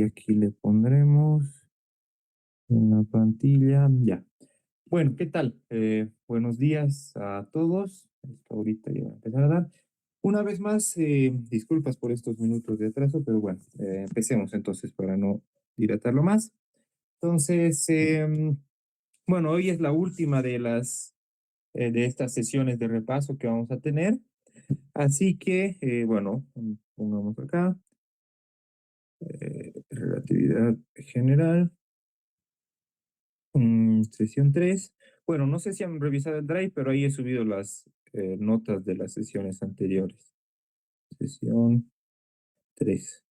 aquí le pondremos en la plantilla, ya. Bueno, ¿qué tal? Buenos días a todos. Ahorita ya va a empezar a dar. Una vez más, disculpas por estos minutos de atraso, pero bueno, empecemos entonces para no dilatarlo más. Entonces, bueno, hoy es la última de estas sesiones de repaso que vamos a tener. Así que, bueno, pongamos acá, relatividad general. Sesión 3. Bueno, no sé si han revisado el Drive, pero ahí he subido las notas de las sesiones anteriores. Sesión 3.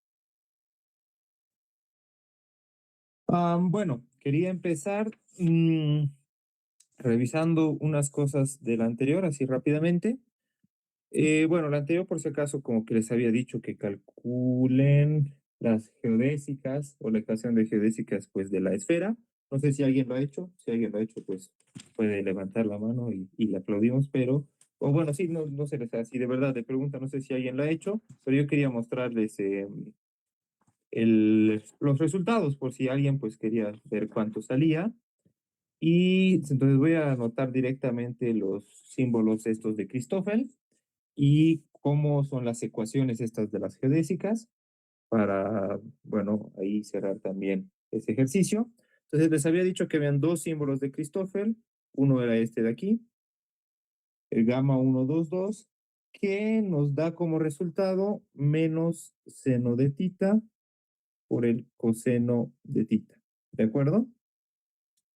Bueno, quería empezar revisando unas cosas de la anterior, así rápidamente. Bueno, la anterior, por si acaso, como que les había dicho que calculen las geodésicas o la ecuación de geodésicas, pues, de la esfera. No sé si alguien lo ha hecho. Si alguien lo ha hecho, pues, puede levantar la mano y le aplaudimos, pero, o bueno, sí, no se les así de verdad de pregunta, no sé si alguien lo ha hecho, pero yo quería mostrarles los resultados por si alguien, pues, quería ver cuánto salía. Y entonces voy a anotar directamente los símbolos estos de Christoffel y cómo son las ecuaciones estas de las geodésicas para, bueno, ahí cerrar también ese ejercicio. Entonces les había dicho que habían dos símbolos de Christoffel, uno era este de aquí, el gamma 122, que nos da como resultado menos seno de tita por el coseno de tita, ¿de acuerdo?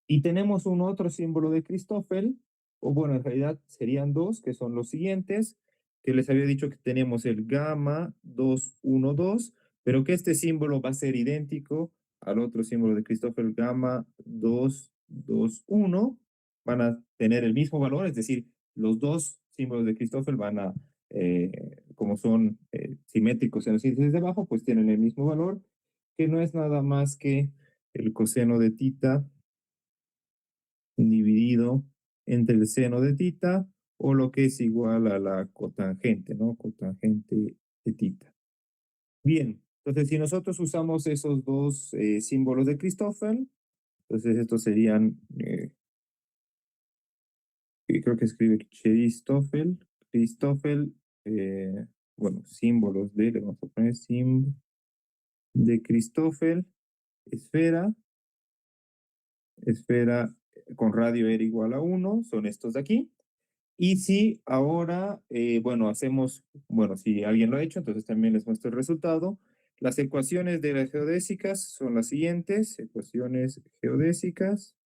Y tenemos un otro símbolo de Christoffel, o bueno, en realidad serían dos, que son los siguientes, que les había dicho que tenemos el gamma 212, pero que este símbolo va a ser idéntico al otro símbolo de Christoffel, gamma 221, van a tener el mismo valor, es decir, los dos símbolos de Christoffel van a, como son simétricos en los índices de abajo, pues tienen el mismo valor, que no es nada más que el coseno de tita dividido entre el seno de tita, o lo que es igual a la cotangente, ¿no? Cotangente de tita. Bien, entonces si nosotros usamos esos dos símbolos de Christoffel, entonces estos serían, creo que escribe Christoffel, bueno, símbolos le vamos a poner de Christoffel, esfera, esfera con radio R igual a 1, son estos de aquí. Y si ahora, bueno, hacemos, bueno, si alguien lo ha hecho, entonces también les muestro el resultado. Las ecuaciones de las geodésicas son las siguientes. Ecuaciones geodésicas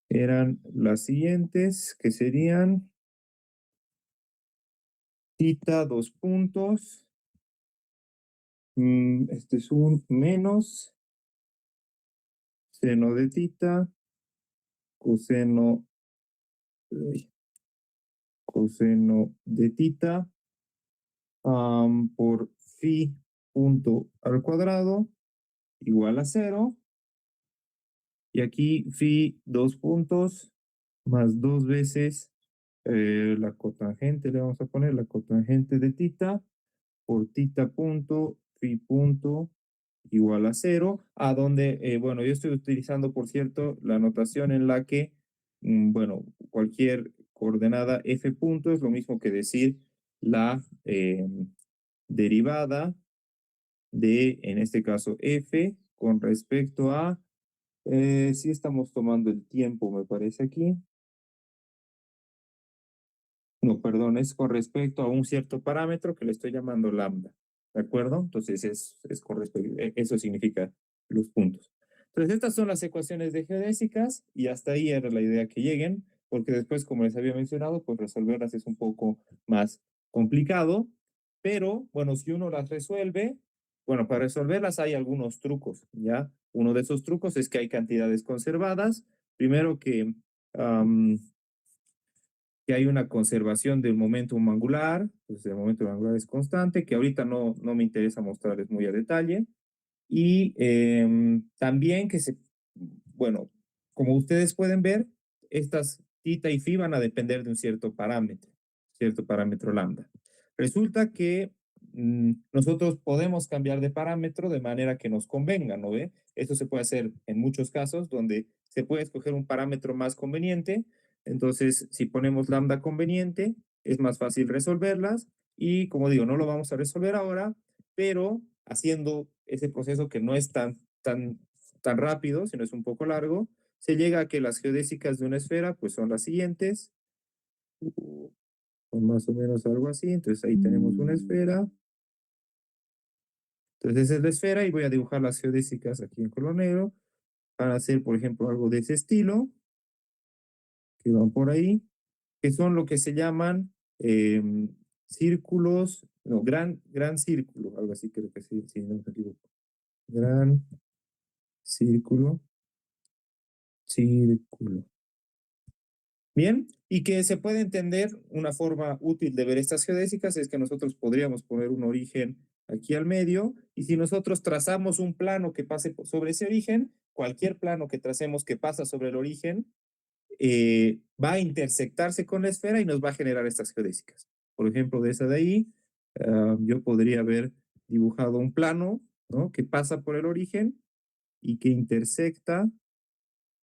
eran las siguientes, que serían tita, dos puntos. Este es un menos seno de tita, coseno, coseno de tita, por phi punto al cuadrado igual a 0. Y aquí phi, dos puntos, más dos veces la cotangente, le vamos a poner la cotangente de tita, por tita punto, phi punto, igual a 0, a donde, bueno, yo estoy utilizando, por cierto, la notación en la que, bueno, cualquier coordenada f punto es lo mismo que decir la derivada de, en este caso, f con respecto a, sí estamos tomando el tiempo, me parece aquí. No, perdón, es con respecto a un cierto parámetro que le estoy llamando lambda. ¿De acuerdo? Entonces es con respecto, eso significa los puntos. Entonces estas son las ecuaciones de geodésicas y hasta ahí era la idea que lleguen, porque después, como les había mencionado, pues resolverlas es un poco más complicado, pero bueno, si uno las resuelve, bueno, para resolverlas hay algunos trucos, ¿ya? Uno de esos trucos es que hay cantidades conservadas. Primero que hay una conservación del momentum angular, pues el momentum angular es constante, que ahorita no me interesa mostrarles muy a detalle, y también que bueno, como ustedes pueden ver, estas tita y phi van a depender de un cierto parámetro lambda. Resulta que nosotros podemos cambiar de parámetro de manera que nos convenga, ¿no ve? Esto se puede hacer en muchos casos donde se puede escoger un parámetro más conveniente. Entonces, si ponemos lambda conveniente, es más fácil resolverlas. Y como digo, no lo vamos a resolver ahora, pero haciendo ese proceso que no es tan rápido, sino es un poco largo, se llega a que las geodésicas de una esfera pues son las siguientes, o más o menos algo así. Entonces ahí tenemos una esfera. Entonces esa es la esfera y voy a dibujar las geodésicas aquí en color negro para hacer, por ejemplo, algo de ese estilo, que van por ahí, que son lo que se llaman círculos, no, gran círculo, algo así creo que sí, sí, no me equivoco. Gran círculo, círculo. Bien, y que se puede entender una forma útil de ver estas geodésicas es que nosotros podríamos poner un origen aquí al medio, y si nosotros trazamos un plano que pase sobre ese origen, cualquier plano que tracemos que pasa sobre el origen va a intersectarse con la esfera y nos va a generar estas geodésicas. Por ejemplo, de esa de ahí, yo podría haber dibujado un plano, ¿no?, que pasa por el origen y que intersecta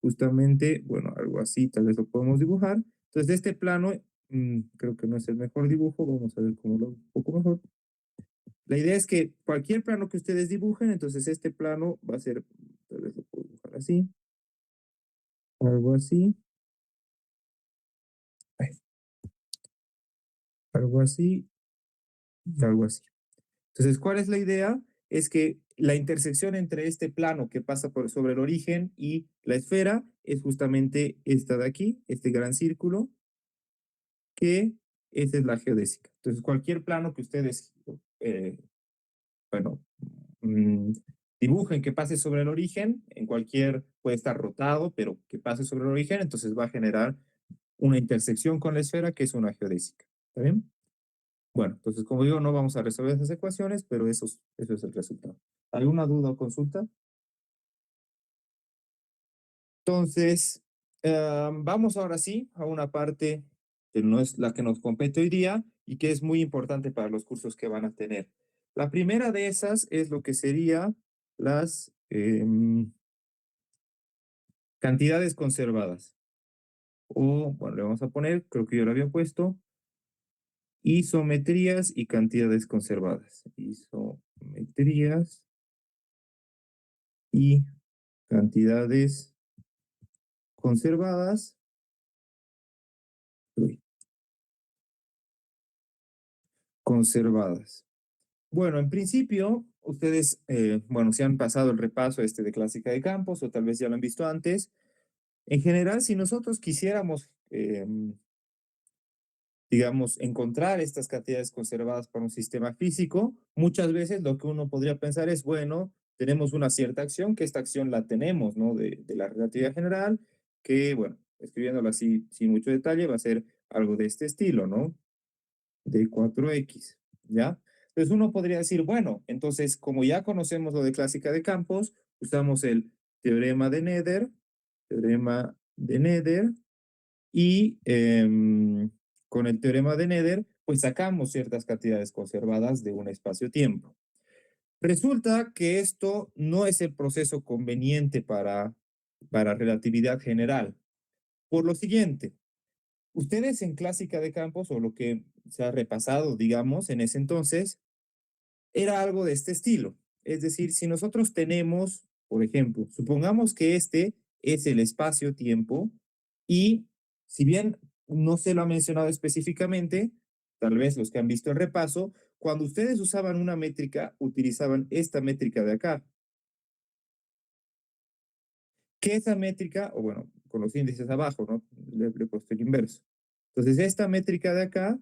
justamente, bueno, algo así, tal vez lo podemos dibujar. Entonces, este plano, creo que no es el mejor dibujo, vamos a ver cómo lo hago un poco mejor. La idea es que cualquier plano que ustedes dibujen, entonces este plano va a ser, tal vez lo puedo dibujar así, algo así, ay, algo así y algo así. Entonces, ¿cuál es la idea? Es que la intersección entre este plano que pasa por sobre el origen y la esfera es justamente esta de aquí, este gran círculo, que esa es la geodésica. Entonces, cualquier plano que ustedes, bueno, mm, dibujen que pase sobre el origen, en cualquier, puede estar rotado, pero que pase sobre el origen, entonces va a generar una intersección con la esfera que es una geodésica. ¿Está bien? Bueno, entonces, como digo, no vamos a resolver esas ecuaciones, pero eso es el resultado. ¿Alguna duda o consulta? Entonces, vamos ahora sí a una parte que no es la que nos compete hoy día y que es muy importante para los cursos que van a tener. La primera de esas es lo que sería las cantidades conservadas. O, bueno, le vamos a poner, creo que yo lo había puesto, isometrías y cantidades conservadas. Isometrías y cantidades conservadas. Uy, conservadas. Bueno, en principio, ustedes, bueno, si han pasado el repaso este de clásica de campos o tal vez ya lo han visto antes, en general, si nosotros quisiéramos, digamos, encontrar estas cantidades conservadas para un sistema físico, muchas veces lo que uno podría pensar es, bueno, tenemos una cierta acción, que esta acción la tenemos, ¿no? De la relatividad general, que, bueno, escribiéndolo así sin mucho detalle, va a ser algo de este estilo, ¿no? De 4x, ¿ya? Entonces uno podría decir, bueno, entonces como ya conocemos lo de clásica de campos, usamos el teorema de Nether, teorema de Nether, y con el teorema de Nether, pues sacamos ciertas cantidades conservadas de un espacio-tiempo. Resulta que esto no es el proceso conveniente para relatividad general. Por lo siguiente, ustedes en clásica de campos, o lo que se ha repasado, digamos, en ese entonces, era algo de este estilo. Es decir, si nosotros tenemos, por ejemplo, supongamos que este es el espacio-tiempo y si bien no se lo ha mencionado específicamente, tal vez los que han visto el repaso, cuando ustedes usaban una métrica, utilizaban esta métrica de acá. Que esa métrica, o bueno, con los índices abajo, ¿no? Le he puesto el inverso. Entonces, esta métrica de acá,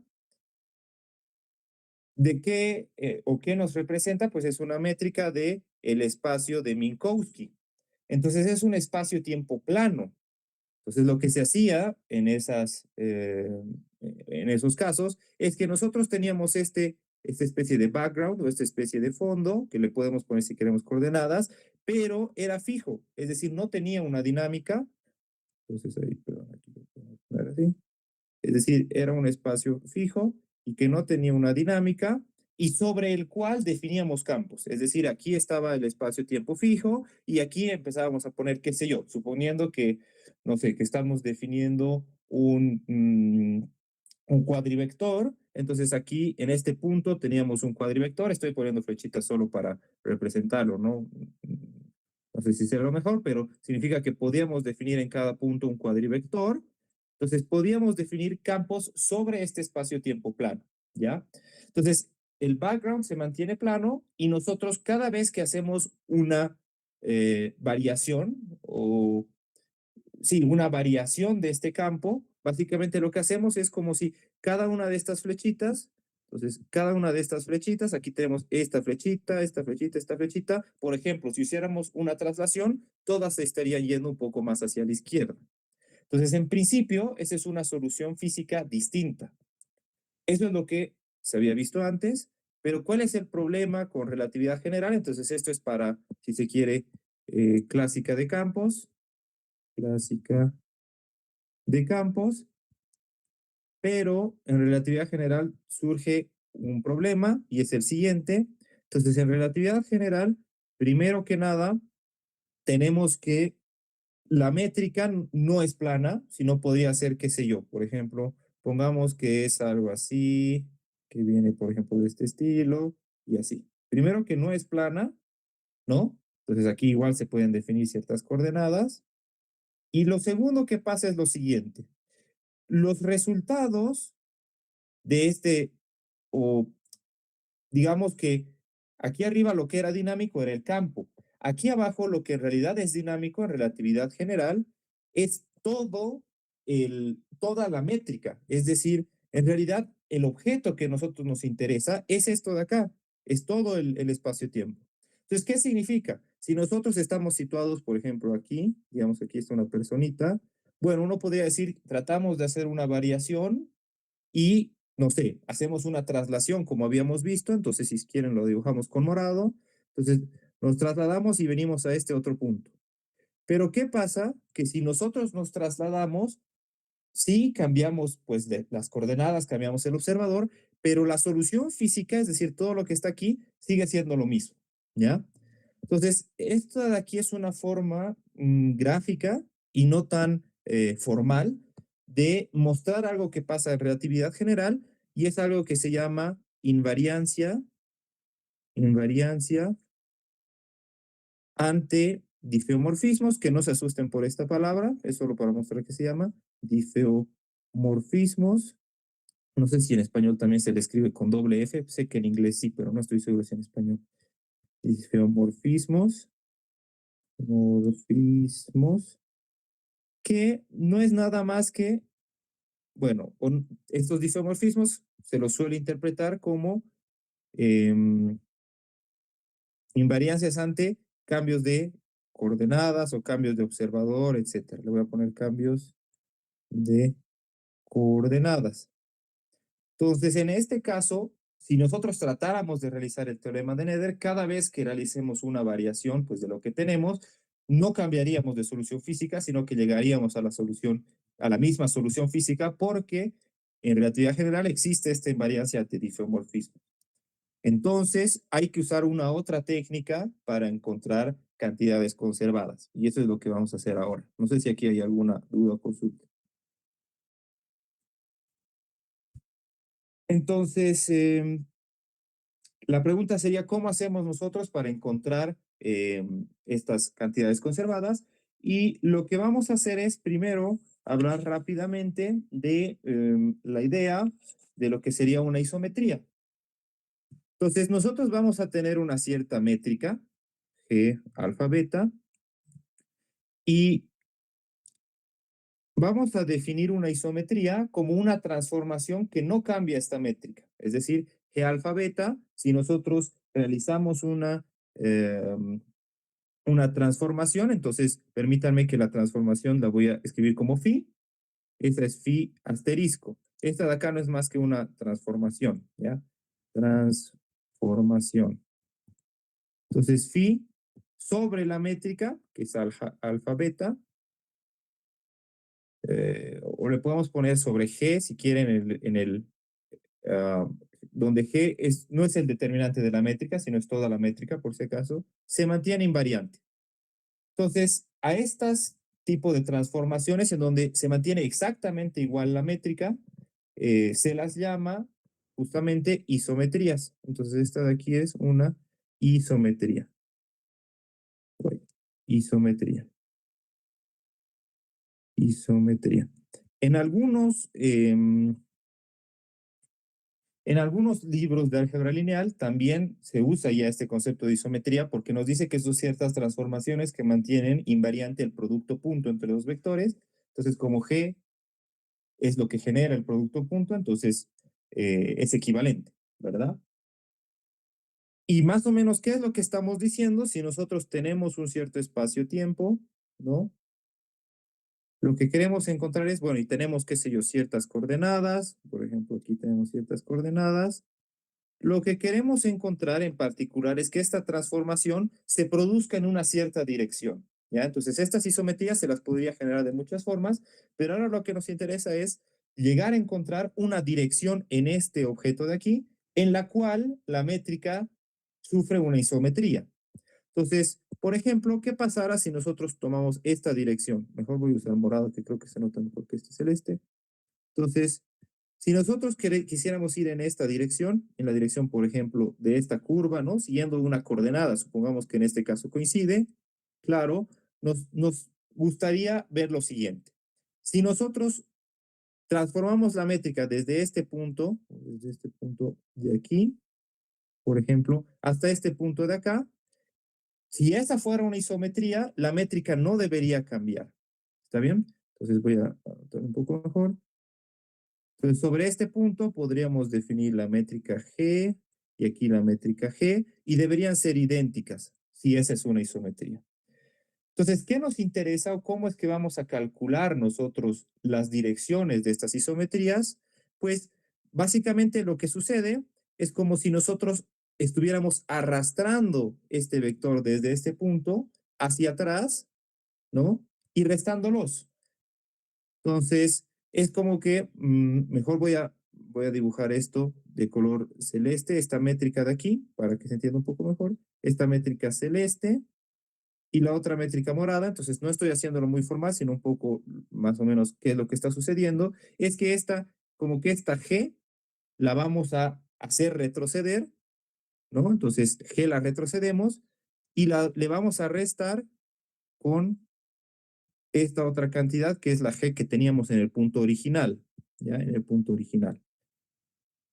¿de qué o qué nos representa? Pues es una métrica de el espacio de Minkowski. Entonces es un espacio-tiempo plano. Entonces lo que se hacía en esos casos es que nosotros teníamos esta especie de background o esta especie de fondo, que le podemos poner si queremos coordenadas, pero era fijo, es decir, no tenía una dinámica. Entonces ahí, perdón, aquí lo podemos poner así. Es decir, era un espacio fijo y que no tenía una dinámica, y sobre el cual definíamos campos. Es decir, aquí estaba el espacio-tiempo fijo y aquí empezábamos a poner, qué sé yo, suponiendo que, no sé, que estamos definiendo un cuadrivector. Entonces aquí en este punto teníamos un cuadrivector. Estoy poniendo flechitas solo para representarlo, ¿no? No sé si será lo mejor, pero significa que podíamos definir en cada punto un cuadrivector. Entonces podíamos definir campos sobre este espacio-tiempo plano, ¿ya? Entonces el background se mantiene plano y nosotros cada vez que hacemos una variación o sí, una variación de este campo, básicamente lo que hacemos es como si cada una de estas flechitas, entonces cada una de estas flechitas, aquí tenemos esta flechita, esta flechita, esta flechita, por ejemplo, si hiciéramos una traslación, todas estarían yendo un poco más hacia la izquierda. Entonces, en principio, esa es una solución física distinta. Eso es lo que se había visto antes, pero ¿cuál es el problema con relatividad general? Entonces, esto es para, si se quiere, clásica de campos, clásica de campos, pero en relatividad general surge un problema y es el siguiente. Entonces, en relatividad general, primero que nada, tenemos que la métrica no es plana, sino podría ser, qué sé yo, por ejemplo, pongamos que es algo así, que viene, por ejemplo, de este estilo y así. Primero que no es plana, ¿no? Entonces aquí igual se pueden definir ciertas coordenadas. Y lo segundo que pasa es lo siguiente. Los resultados de este, o digamos que aquí arriba lo que era dinámico era el campo. Aquí abajo lo que en realidad es dinámico en relatividad general es toda la métrica. Es decir, en realidad el objeto que a nosotros nos interesa es esto de acá, es todo el espacio-tiempo. Entonces, ¿qué significa? Si nosotros estamos situados, por ejemplo, aquí, digamos aquí está una personita, bueno, uno podría decir, tratamos de hacer una variación y, no sé, hacemos una traslación como habíamos visto, entonces si quieren lo dibujamos con morado, entonces nos trasladamos y venimos a este otro punto. Pero ¿qué pasa? Que si nosotros nos trasladamos, sí cambiamos pues de las coordenadas, cambiamos el observador, pero la solución física, es decir, todo lo que está aquí, sigue siendo lo mismo, ¿ya? Entonces, esto de aquí es una forma gráfica y no tan formal de mostrar algo que pasa en relatividad general y es algo que se llama invariancia ante difeomorfismos, que no se asusten por esta palabra, es solo para mostrar que se llama difeomorfismos. No sé si en español también se le escribe con doble F, sé que en inglés sí, pero no estoy seguro si en español. Difeomorfismos, morfismos, que no es nada más que, bueno, estos difeomorfismos se los suele interpretar como eh, invariancias ante cambios de coordenadas o cambios de observador, etcétera. Le voy a poner cambios de coordenadas. Entonces, en este caso, si nosotros tratáramos de realizar el teorema de Nether, cada vez que realicemos una variación pues, de lo que tenemos, no cambiaríamos de solución física, sino que llegaríamos a la solución, a la misma solución física, porque en relatividad general existe esta invariancia de difeomorfismo. Entonces, hay que usar una otra técnica para encontrar cantidades conservadas. Y eso es lo que vamos a hacer ahora. No sé si aquí hay alguna duda o consulta. Entonces, la pregunta sería, ¿cómo hacemos nosotros para encontrar estas cantidades conservadas? Y lo que vamos a hacer es, primero, hablar rápidamente de la idea de lo que sería una isometría. Entonces, nosotros vamos a tener una cierta métrica, G alfa beta, y vamos a definir una isometría como una transformación que no cambia esta métrica. Es decir, G alfa beta, si nosotros realizamos una transformación, entonces permítanme que la transformación la voy a escribir como phi. Esta es phi asterisco. Esta de acá no es más que una transformación, ¿ya? Transformación. Entonces, phi sobre la métrica, que es alfa beta, o le podemos poner sobre G, si quieren, uh, donde G no es el determinante de la métrica, sino es toda la métrica, por si acaso, se mantiene invariante. Entonces, a estas tipo de transformaciones en donde se mantiene exactamente igual la métrica, se las llama justamente isometrías. Entonces, esta de aquí es una isometría. Isometría. Isometría. En algunos, en algunos libros de álgebra lineal también se usa ya este concepto de isometría porque nos dice que son ciertas transformaciones que mantienen invariante el producto punto entre dos vectores. Entonces, como G es lo que genera el producto punto, entonces es equivalente, ¿verdad? Y más o menos, ¿qué es lo que estamos diciendo? Si nosotros tenemos un cierto espacio-tiempo, ¿no? Lo que queremos encontrar es, bueno, y tenemos, qué sé yo, ciertas coordenadas, por ejemplo, aquí tenemos ciertas coordenadas. Lo que queremos encontrar en particular es que esta transformación se produzca en una cierta dirección, ¿ya? Entonces, estas isometrías se las podría generar de muchas formas, pero ahora lo que nos interesa es llegar a encontrar una dirección en este objeto de aquí, en la cual la métrica sufre una isometría. Entonces, por ejemplo, ¿qué pasará si nosotros tomamos esta dirección? Mejor voy a usar morado, que creo que se nota mejor que este celeste. Entonces, si nosotros quisiéramos ir en esta dirección, en la dirección, por ejemplo, de esta curva, ¿no? Siguiendo una coordenada, supongamos que en este caso coincide, claro, nos gustaría ver lo siguiente. Si nosotros transformamos la métrica desde este punto de aquí, por ejemplo, hasta este punto de acá, si esa fuera una isometría, la métrica no debería cambiar. ¿Está bien? Entonces voy a anotar un poco mejor. Entonces, sobre este punto podríamos definir la métrica G y aquí la métrica G y deberían ser idénticas si esa es una isometría. Entonces, ¿qué nos interesa o cómo es que vamos a calcular nosotros las direcciones de estas isometrías? Pues básicamente lo que sucede es como si nosotros estuviéramos arrastrando este vector desde este punto hacia atrás, ¿no? Y restándolos. Entonces, es como que mejor voy a dibujar esto de color celeste, esta métrica de aquí, para que se entienda un poco mejor. Esta métrica celeste y la otra métrica morada. Entonces, no estoy haciéndolo muy formal, sino un poco más o menos qué es lo que está sucediendo. Es que como que esta G la vamos a hacer retroceder, ¿no? Entonces, G la retrocedemos y le vamos a restar con esta otra cantidad que es la G que teníamos en el punto original, ¿ya? En el punto original.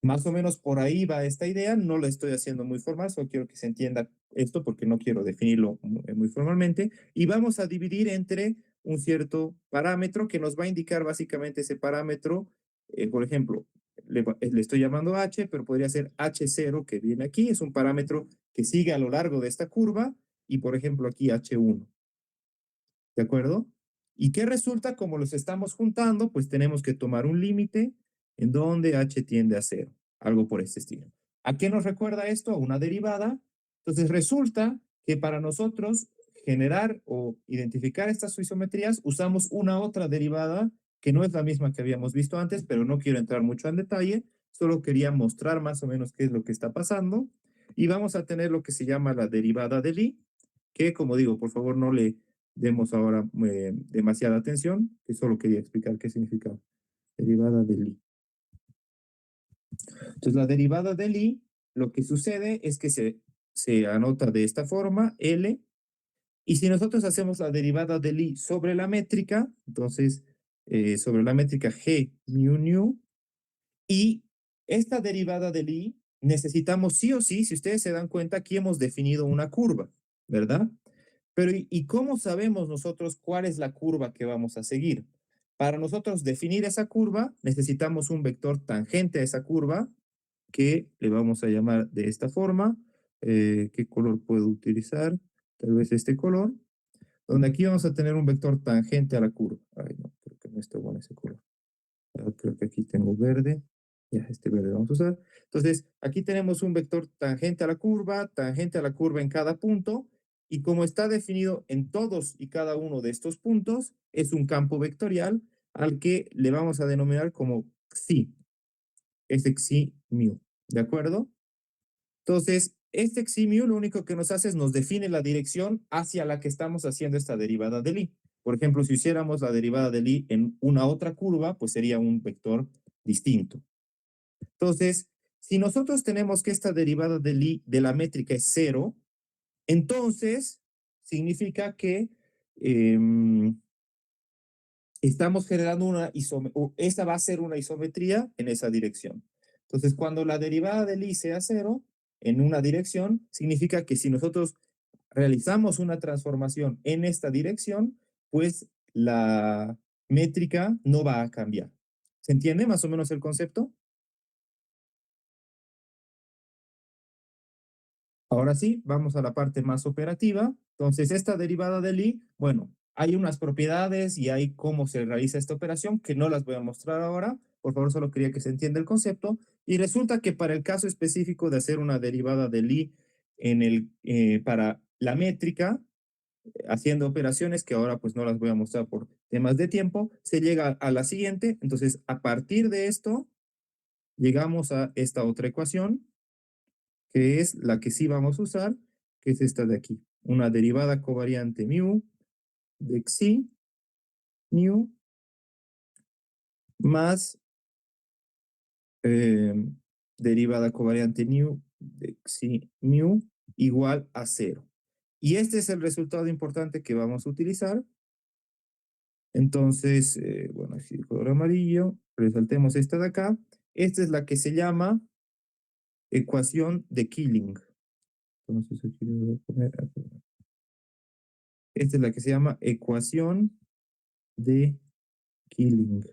Más o menos por ahí va esta idea, no la estoy haciendo muy formal, solo quiero que se entienda esto porque no quiero definirlo muy formalmente, y vamos a dividir entre un cierto parámetro que nos va a indicar básicamente ese parámetro, por ejemplo, le estoy llamando H, pero podría ser H0 que viene aquí, es un parámetro que sigue a lo largo de esta curva, y por ejemplo aquí H1. ¿De acuerdo? ¿Y qué resulta? Como los estamos juntando, pues tenemos que tomar un límite en donde h tiende a cero, algo por este estilo. ¿A qué nos recuerda esto? A una derivada. Entonces resulta que para nosotros generar o identificar estas isometrías usamos una otra derivada que no es la misma que habíamos visto antes, pero no quiero entrar mucho en detalle, solo quería mostrar más o menos qué es lo que está pasando. Y vamos a tener lo que se llama la derivada de Lie, que como digo, por favor no le demos ahora demasiada atención, que solo quería explicar qué significa derivada de Lie. Entonces, la derivada de Lie, lo que sucede es que se anota de esta forma, L, y si nosotros hacemos la derivada de Lie sobre la métrica, entonces, sobre la métrica G mu nu, y esta derivada de Lie necesitamos sí o sí, si ustedes se dan cuenta, aquí hemos definido una curva, ¿verdad? Pero ¿y cómo sabemos nosotros cuál es la curva que vamos a seguir? Para nosotros definir esa curva, necesitamos un vector tangente a esa curva, que le vamos a llamar de esta forma. ¿Qué color puedo utilizar? Tal vez este color, donde aquí vamos a tener un vector tangente a la curva. Ay, no, creo que no está bueno ese color. Creo que aquí tengo verde. Ya, este verde vamos a usar. Entonces, aquí tenemos un vector tangente a la curva en cada punto, y como está definido en todos y cada uno de estos puntos, es un campo vectorial al que le vamos a denominar como xi, ese xi mu. ¿De acuerdo? Entonces, este ximiu lo único que nos hace es nos define la dirección hacia la que estamos haciendo esta derivada del i. Por ejemplo, si hiciéramos la derivada del i en una otra curva, pues sería un vector distinto. Entonces, si nosotros tenemos que esta derivada del i de la métrica es cero, entonces significa que eh, estamos generando una isometría, esa va a ser una isometría en esa dirección. Entonces, cuando la derivada del i sea cero en una dirección, significa que si nosotros realizamos una transformación en esta dirección, pues la métrica no va a cambiar. ¿Se entiende más o menos el concepto? Ahora sí, vamos a la parte más operativa. Entonces, esta derivada del i, bueno, hay unas propiedades y hay cómo se realiza esta operación que no las voy a mostrar ahora. Por favor, solo quería que se entienda el concepto. Y resulta que para el caso específico de hacer una derivada del i para la métrica, haciendo operaciones que ahora pues no las voy a mostrar por temas de tiempo, se llega a la siguiente. Entonces, a partir de esto, llegamos a esta otra ecuación que es la que sí vamos a usar, que es esta de aquí. Una derivada covariante mu de xi mu más eh, derivada covariante mu de xi mu igual a cero. Y este es el resultado importante que vamos a utilizar. Entonces, bueno, aquí de color amarillo, resaltemos esta de acá. Esta es la que se llama ecuación de Killing. Entonces, aquí le voy a poner, esta es la que se llama ecuación de Killing.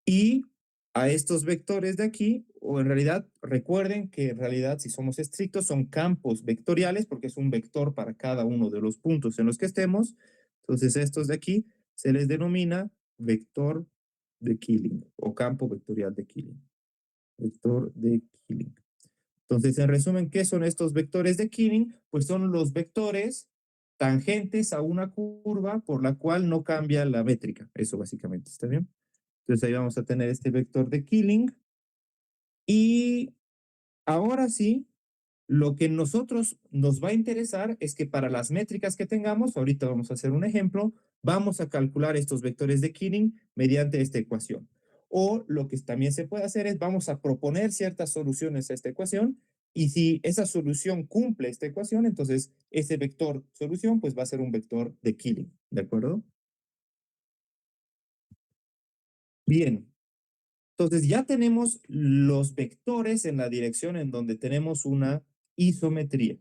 Y a estos vectores de aquí, o en realidad, recuerden que en realidad, si somos estrictos, son campos vectoriales, porque es un vector para cada uno de los puntos en los que estemos. Entonces, estos de aquí se les denomina vector de Killing o campo vectorial de Killing. Vector de Killing. Entonces, en resumen, ¿qué son estos vectores de Killing? Pues son los vectores tangentes a una curva por la cual no cambia la métrica. Eso básicamente, ¿está bien? Entonces ahí vamos a tener este vector de Killing. Y ahora sí, lo que nosotros nos va a interesar es que para las métricas que tengamos, ahorita vamos a hacer un ejemplo, vamos a calcular estos vectores de Killing mediante esta ecuación. O lo que también se puede hacer es vamos a proponer ciertas soluciones a esta ecuación y si esa solución cumple esta ecuación, entonces ese vector solución pues va a ser un vector de Killing, ¿de acuerdo? Bien, entonces ya tenemos los vectores en la dirección en donde tenemos una isometría,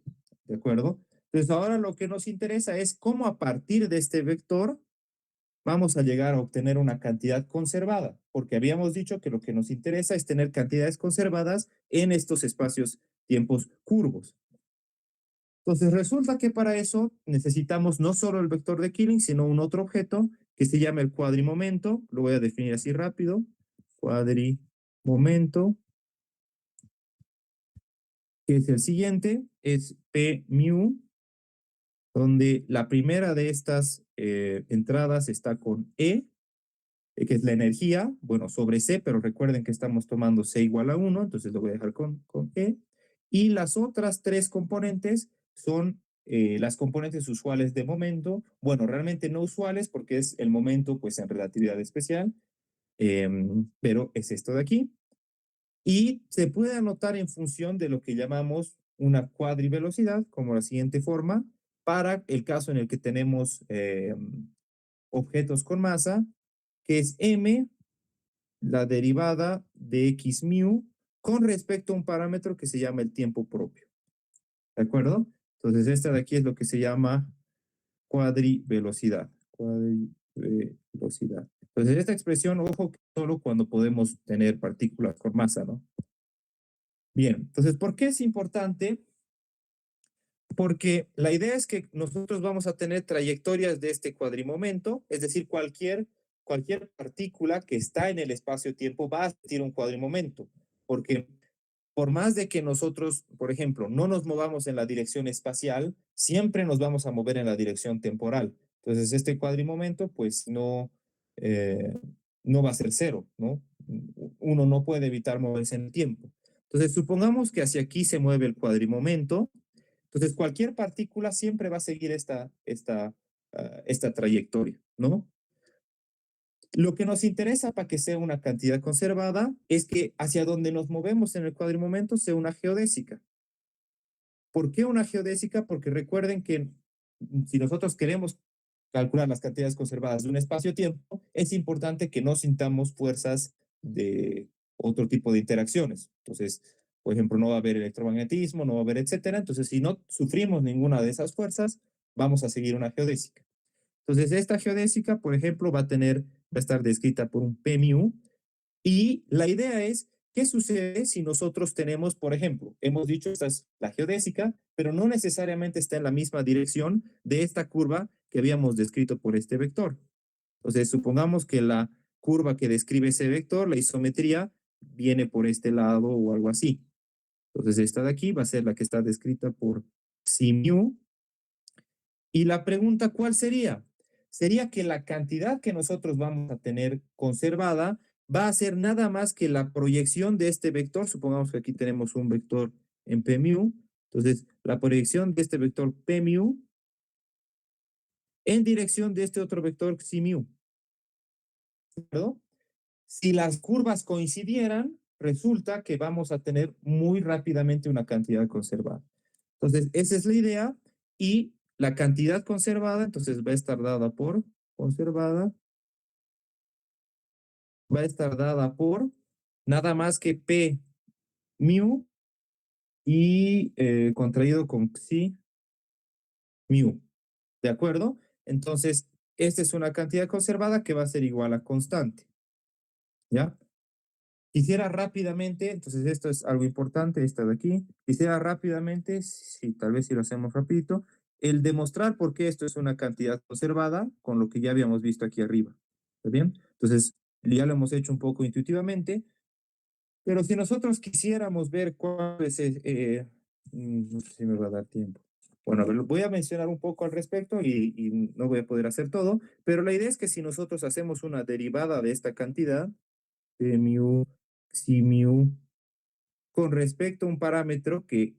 ¿de acuerdo? Entonces ahora lo que nos interesa es cómo a partir de este vector vamos a llegar a obtener una cantidad conservada, porque habíamos dicho que lo que nos interesa es tener cantidades conservadas en estos espacios tiempos curvos. Entonces resulta que para eso necesitamos no solo el vector de Killing, sino un otro objeto que se llama el cuadrimomento, lo voy a definir así rápido, cuadrimomento, que es el siguiente, es P mu, donde la primera de estas entradas está con que es la energía, bueno, sobre C, pero recuerden que estamos tomando C igual a 1, entonces lo voy a dejar con E. Y las otras tres componentes son las componentes usuales de momento, bueno, realmente no usuales porque es el momento pues en relatividad especial, pero es esto de aquí. Y se puede anotar en función de lo que llamamos una cuadrivelocidad, como la siguiente forma, para el caso en el que tenemos objetos con masa, que es m, la derivada de x mu, con respecto a un parámetro que se llama el tiempo propio. ¿De acuerdo? Entonces, esta de aquí es lo que se llama cuadrivelocidad. Cuadrivelocidad. Entonces, esta expresión, ojo, solo cuando podemos tener partículas con masa, ¿no? Bien, entonces, ¿por qué es importante? Porque la idea es que nosotros vamos a tener trayectorias de este cuadrimomento, es decir, cualquier partícula que está en el espacio-tiempo va a sentir un cuadrimomento, porque por más de que nosotros, por ejemplo, no nos movamos en la dirección espacial, siempre nos vamos a mover en la dirección temporal. Entonces, este cuadrimomento, pues no va a ser cero, ¿no? uno no puede evitar moverse en el tiempo. Entonces, supongamos que hacia aquí se mueve el cuadrimomento. Entonces, cualquier partícula siempre va a seguir esta trayectoria, ¿no? Lo que nos interesa para que sea una cantidad conservada es que hacia donde nos movemos en el cuadrimomento sea una geodésica. ¿Por qué una geodésica? Porque recuerden que si nosotros queremos calcular las cantidades conservadas de un espacio-tiempo, es importante que no sintamos fuerzas de otro tipo de interacciones. Entonces, por ejemplo, no va a haber electromagnetismo, no va a haber etcétera. Entonces, si no sufrimos ninguna de esas fuerzas, vamos a seguir una geodésica. Entonces, esta geodésica, por ejemplo, va a estar descrita por un P mu, y la idea es, ¿qué sucede si nosotros tenemos, por ejemplo, hemos dicho esta es la geodésica, pero no necesariamente está en la misma dirección de esta curva que habíamos descrito por este vector? Entonces, supongamos que la curva que describe ese vector, la isometría, viene por este lado o algo así. Entonces, esta de aquí va a ser la que está descrita por psi mu. Y la pregunta, ¿cuál sería? Sería que la cantidad que nosotros vamos a tener conservada va a ser nada más que la proyección de este vector. Supongamos que aquí tenemos un vector en P mu. Entonces, la proyección de este vector P mu en dirección de este otro vector psi mu. ¿Verdad? Si las curvas coincidieran, resulta que vamos a tener muy rápidamente una cantidad conservada. Entonces, esa es la idea, y la cantidad conservada, entonces va a estar dada por conservada, va a estar dada por nada más que P mu y contraído con psi mu. ¿De acuerdo? Entonces, esta es una cantidad conservada que va a ser igual a constante. ¿Ya? Quisiera rápidamente, entonces esto es algo importante, esta de aquí. Quisiera rápidamente, sí, tal vez si lo hacemos rapidito, el demostrar por qué esto es una cantidad conservada con lo que ya habíamos visto aquí arriba. ¿Está bien? Entonces, ya lo hemos hecho un poco intuitivamente, pero si nosotros quisiéramos ver cuál es, no sé si me va a dar tiempo. Bueno, a ver, voy a mencionar un poco al respecto y no voy a poder hacer todo, pero la idea es que si nosotros hacemos una derivada de esta cantidad, de mu, si mu, con respecto a un parámetro que,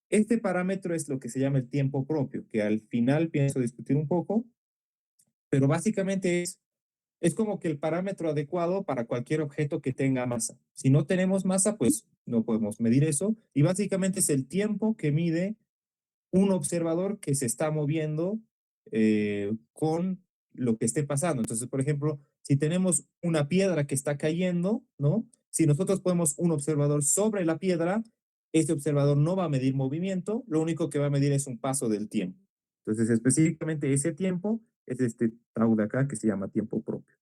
este parámetro es lo que se llama el tiempo propio, que al final pienso discutir un poco, pero básicamente es como que el parámetro adecuado para cualquier objeto que tenga masa. Si no tenemos masa, pues no podemos medir eso, y básicamente es el tiempo que mide un observador que se está moviendo con lo que esté pasando. Entonces, por ejemplo, si tenemos una piedra que está cayendo, ¿no? Si nosotros ponemos un observador sobre la piedra, este observador no va a medir movimiento, lo único que va a medir es un paso del tiempo. Entonces, específicamente ese tiempo es este tau de acá que se llama tiempo propio.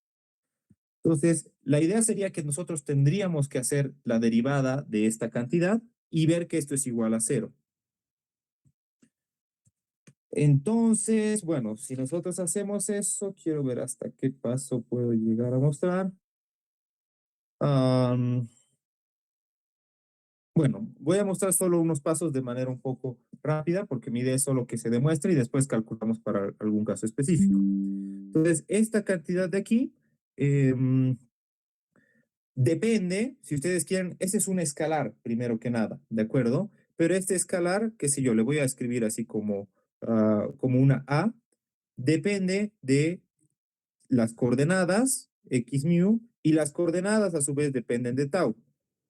Entonces, la idea sería que nosotros tendríamos que hacer la derivada de esta cantidad y ver que esto es igual a cero. Entonces, bueno, si nosotros hacemos eso, quiero ver hasta qué paso puedo llegar a mostrar. Am, bueno, voy a mostrar solo unos pasos de manera un poco rápida, porque mi idea es solo que se demuestre y después calculamos para algún caso específico. Entonces, esta cantidad de aquí depende, si ustedes quieren, ese es un escalar, primero que nada, ¿de acuerdo? Pero este escalar, qué sé yo, le voy a escribir así como, como una A, depende de las coordenadas x mu, y las coordenadas a su vez dependen de tau.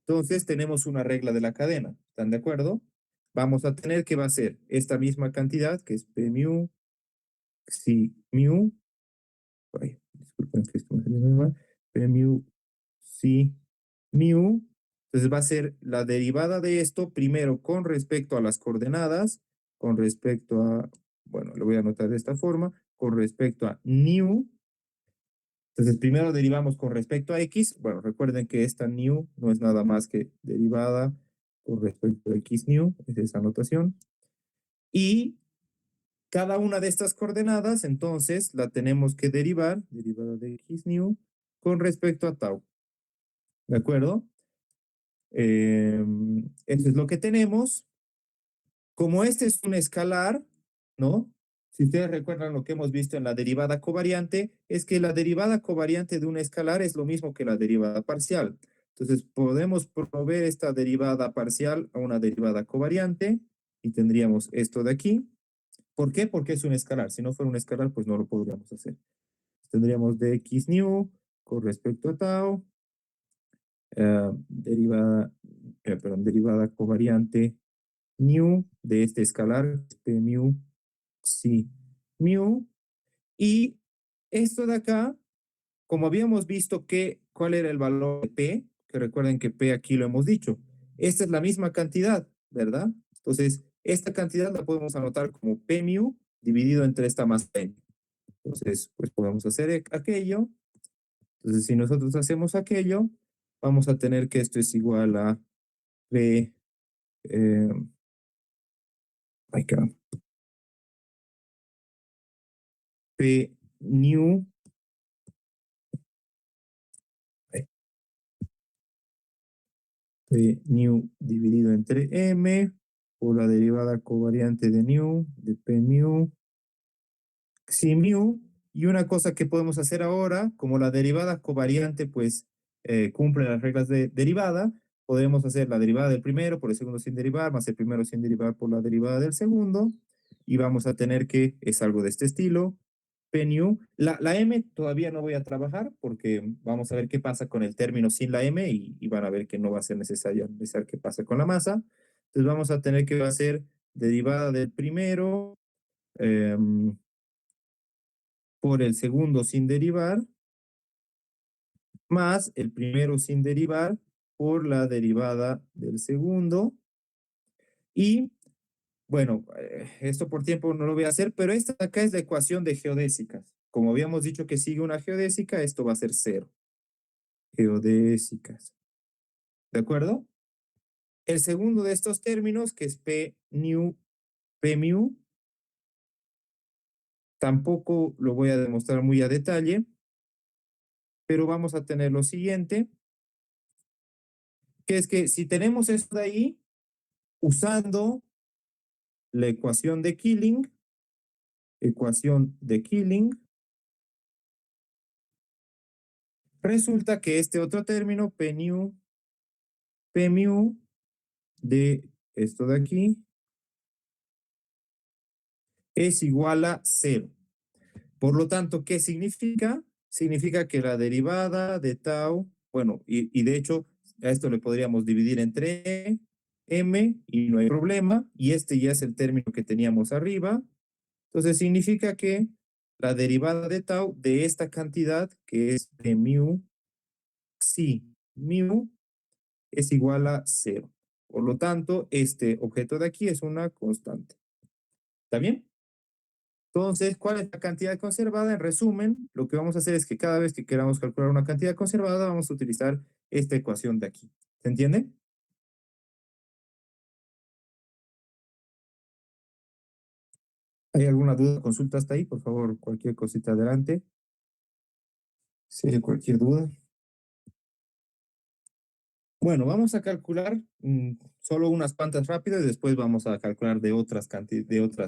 Entonces tenemos una regla de la cadena, ¿están de acuerdo? Vamos a tener que va a ser esta misma cantidad, que es p mu, xi mu, ay, disculpen que esto me salió muy mal, p mu, xi mu. Entonces va a ser la derivada de esto primero con respecto a las coordenadas, con respecto a, bueno, lo voy a anotar de esta forma, con respecto a nu. Entonces, primero derivamos con respecto a x. Bueno, recuerden que esta new no es nada más que derivada con respecto a x new, es esa notación. Y cada una de estas coordenadas, entonces, la tenemos que derivar, derivada de x new, con respecto a tau. ¿De acuerdo? Esto es lo que tenemos. Como este es un escalar, ¿no? Si ustedes recuerdan lo que hemos visto en la derivada covariante, es que la derivada covariante de un escalar es lo mismo que la derivada parcial. Entonces, podemos promover esta derivada parcial a una derivada covariante y tendríamos esto de aquí. ¿Por qué? Porque es un escalar. Si no fuera un escalar, pues no lo podríamos hacer. Tendríamos de x nu con respecto a tau, derivada covariante nu de este escalar, p mu, psi mu. Y esto de acá, como habíamos visto que, ¿cuál era el valor de P? Que recuerden que P aquí lo hemos dicho. Esta es la misma cantidad, ¿verdad? Entonces, esta cantidad la podemos anotar como P mu dividido entre esta más P. Entonces, pues podemos hacer aquello. Entonces, si nosotros hacemos aquello, vamos a tener que esto es igual a P, eh, ay, caramba, P nu, P nu dividido entre M por la derivada covariante de nu, de P mu, xi mu. Y una cosa que podemos hacer ahora, como la derivada covariante pues cumple las reglas de derivada, podemos hacer la derivada del primero por el segundo sin derivar, más el primero sin derivar por la derivada del segundo, y vamos a tener que es algo de este estilo, P nu. La M todavía no voy a trabajar porque vamos a ver qué pasa con el término sin la M y van a ver que no va a ser necesario analizar qué pasa con la masa. Entonces vamos a tener que hacer derivada del primero por el segundo sin derivar, más el primero sin derivar por la derivada del segundo. Y bueno, esto por tiempo no lo voy a hacer, pero esta acá es la ecuación de geodésicas. Como habíamos dicho que sigue una geodésica, esto va a ser cero. Geodésicas. ¿De acuerdo? El segundo de estos términos, que es P nu, P mu, tampoco lo voy a demostrar muy a detalle, pero vamos a tener lo siguiente, que es que si tenemos esto de ahí, usando la ecuación de Killing, resulta que este otro término, P mu, de esto de aquí, es igual a cero. Por lo tanto, ¿qué significa? Significa que la derivada de tau, bueno, y de hecho, a esto le podríamos dividir entre m y no hay problema, y este ya es el término que teníamos arriba. Entonces significa que la derivada de tau de esta cantidad, que es de mu, psi mu, es igual a cero. Por lo tanto, este objeto de aquí es una constante. ¿Está bien? Entonces, ¿cuál es la cantidad conservada? En resumen, lo que vamos a hacer es que cada vez que queramos calcular una cantidad conservada, vamos a utilizar esta ecuación de aquí. ¿Se entiende? ¿Hay alguna duda? Consulta hasta ahí, por favor, cualquier cosita adelante. Si hay cualquier duda. Bueno, vamos a calcular solo unas cuantas rápidas y después vamos a calcular de otras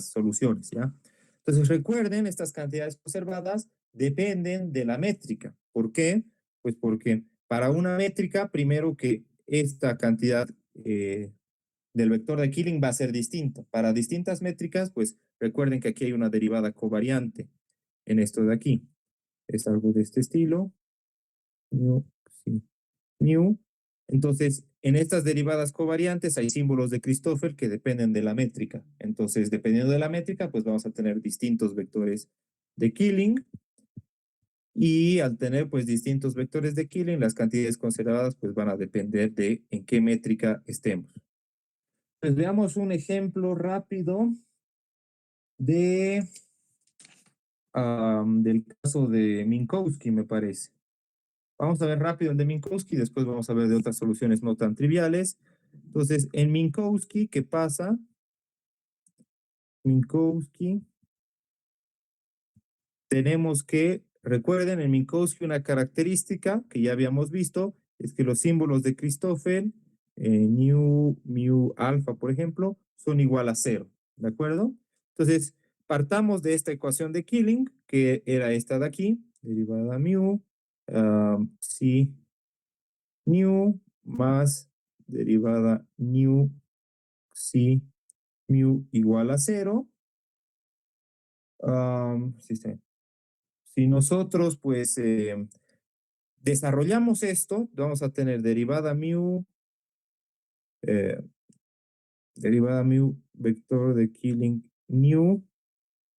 soluciones, ¿ya? Entonces recuerden, estas cantidades conservadas dependen de la métrica. ¿Por qué? Pues porque para una métrica, primero que esta cantidad del vector de Killing va a ser distinta. Para distintas métricas, pues recuerden que aquí hay una derivada covariante en esto de aquí. Es algo de este estilo. Sí, mu. Entonces, en estas derivadas covariantes hay símbolos de Christoffel que dependen de la métrica. Entonces, dependiendo de la métrica, pues vamos a tener distintos vectores de Killing. Y al tener pues distintos vectores de Killing, las cantidades conservadas pues van a depender de en qué métrica estemos. Pues veamos un ejemplo rápido de, del caso de Minkowski, me parece. Vamos a ver rápido el de Minkowski, después vamos a ver de otras soluciones no tan triviales. Entonces, en Minkowski, ¿qué pasa? Minkowski, tenemos que, recuerden, en Minkowski una característica que ya habíamos visto es que los símbolos de Christoffel, mu, alfa, por ejemplo, son igual a cero, ¿de acuerdo? Entonces, partamos de esta ecuación de Killing, que era esta de aquí, derivada mu, psi mu más derivada nu psi mu igual a 0. Sí, sí. Si nosotros, pues, desarrollamos esto, vamos a tener eh, derivada mu vector de Killing nu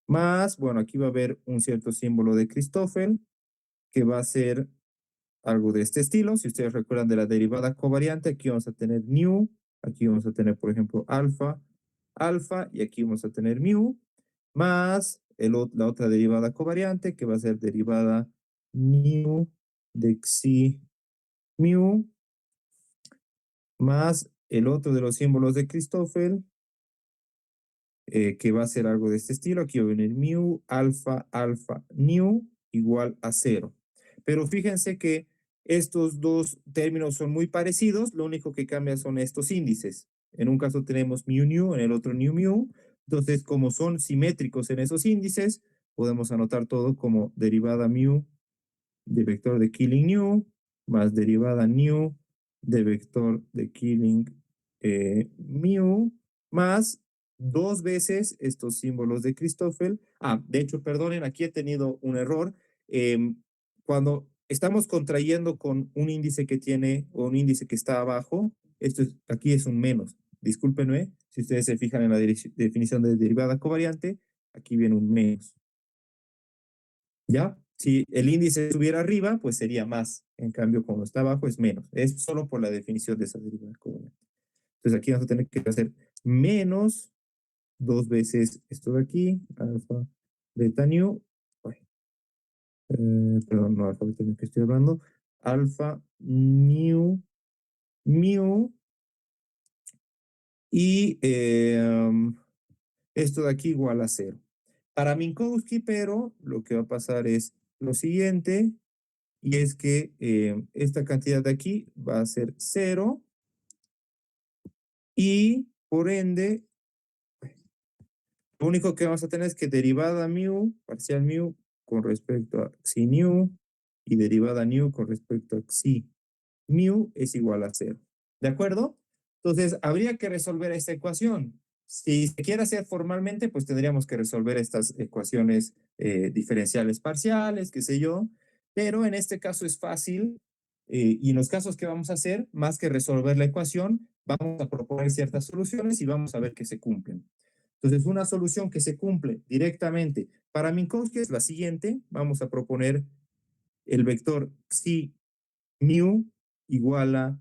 más, bueno, aquí va a haber un cierto símbolo de Christoffel que va a ser algo de este estilo. Si ustedes recuerdan de la derivada covariante, aquí vamos a tener nu, aquí vamos a tener, por ejemplo, alfa, alfa, y aquí vamos a tener mu, más la otra derivada covariante, que va a ser derivada mu de xi mu, más el otro de los símbolos de Christoffel, que va a ser algo de este estilo. Aquí va a venir mu, alfa, alfa, nu, igual a 0. Pero fíjense que estos dos términos son muy parecidos, lo único que cambia son estos índices. En un caso tenemos mu, nu, en el otro nu, mu. Entonces, como son simétricos en esos índices, podemos anotar todo como derivada mu de vector de Killing new más derivada new de vector de Killing mu más dos veces estos símbolos de Christoffel. De hecho, perdonen, aquí he tenido un error. Cuando estamos contrayendo con un índice que tiene o un índice que está abajo, aquí es un menos. Discúlpenme, si ustedes se fijan en la definición de derivada covariante, aquí viene un menos. ¿Ya? Si el índice estuviera arriba, pues sería más. En cambio, como está abajo, es menos. Es solo por la definición de esa derivada covariante. Entonces aquí vamos a tener que hacer menos dos veces esto de aquí, alfa, beta, nu. Perdón, no alfa, beta, nu que estoy hablando. Alfa, nu, mu. Y esto de aquí igual a 0. Para Minkowski, pero lo que va a pasar es lo siguiente. Y es que esta cantidad de aquí va a ser 0 y por ende, lo único que vamos a tener es que derivada mu, parcial mu, con respecto a xi nu y derivada nu con respecto a xi mu es igual a 0. ¿De acuerdo? Entonces, habría que resolver esta ecuación. Si se quiere hacer formalmente, pues tendríamos que resolver estas ecuaciones diferenciales parciales, qué sé yo, pero en este caso es fácil y en los casos que vamos a hacer, más que resolver la ecuación, vamos a proponer ciertas soluciones y vamos a ver que se cumplen. Entonces, una solución que se cumple directamente para Minkowski es la siguiente. Vamos a proponer el vector xi mu igual a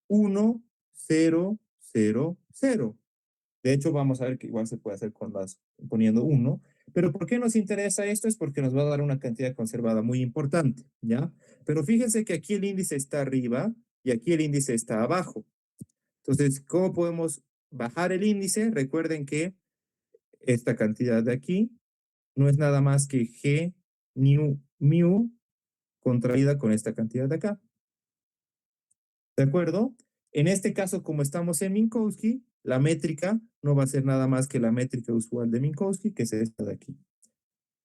1, 0, 0, 0. De hecho, vamos a ver que igual se puede hacer con poniendo 1. Pero ¿por qué nos interesa esto? Es porque nos va a dar una cantidad conservada muy importante, ¿ya? Pero fíjense que aquí el índice está arriba y aquí el índice está abajo. Entonces, ¿cómo podemos bajar el índice? Recuerden que esta cantidad de aquí no es nada más que g nu mu contraída con esta cantidad de acá. ¿De acuerdo? En este caso, como estamos en Minkowski, la métrica no va a ser nada más que la métrica usual de Minkowski, que es esta de aquí.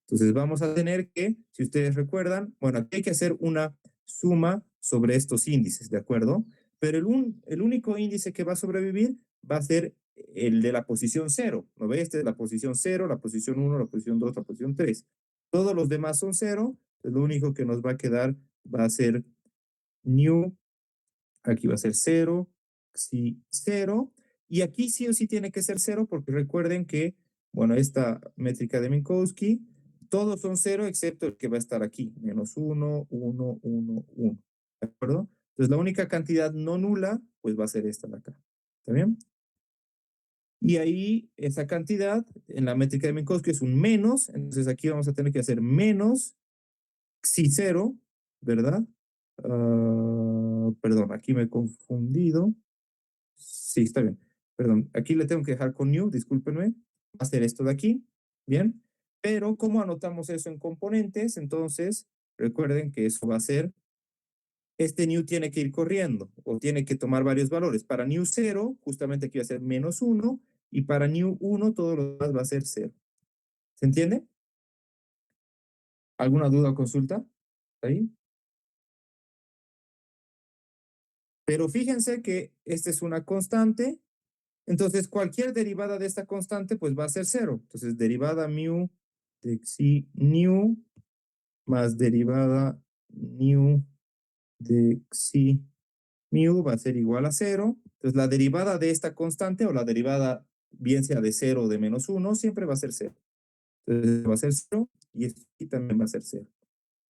Entonces vamos a tener que, si ustedes recuerdan, bueno, aquí hay que hacer una suma sobre estos índices, ¿de acuerdo? Pero el único índice que va a sobrevivir va a ser el de la posición 0. ¿No ve? Este es la posición 0, la posición 1, la posición 2, la posición 3. Todos los demás son 0. Lo único que nos va a quedar va a ser new. Aquí va a ser 0, sí, 0. Y aquí sí o sí tiene que ser 0 porque recuerden que, bueno, esta métrica de Minkowski, todos son 0 excepto el que va a estar aquí, menos 1, 1, 1, 1. ¿De acuerdo? Entonces la única cantidad no nula, pues va a ser esta de acá. ¿Está bien? Y ahí esa cantidad en la métrica de Minkowski es un menos, entonces aquí vamos a tener que hacer menos xi 0, ¿verdad? Perdón, aquí me he confundido. Sí, está bien. Perdón, aquí le tengo que dejar con new, discúlpenme. Va a ser esto de aquí, ¿bien? Pero ¿cómo anotamos eso en componentes? Entonces, recuerden que eso va a ser, este new tiene que ir corriendo o tiene que tomar varios valores. Para new 0, justamente aquí va a ser menos 1 y para new 1 todo lo demás va a ser 0. ¿Se entiende? ¿Alguna duda o consulta? ¿Ahí? Pero fíjense que esta es una constante, entonces cualquier derivada de esta constante pues va a ser cero. Entonces derivada mu de xi nu más derivada nu de xi mu va a ser igual a cero. Entonces la derivada de esta constante o la derivada bien sea de cero o de menos uno siempre va a ser cero. Entonces va a ser cero y esto aquí también va a ser cero.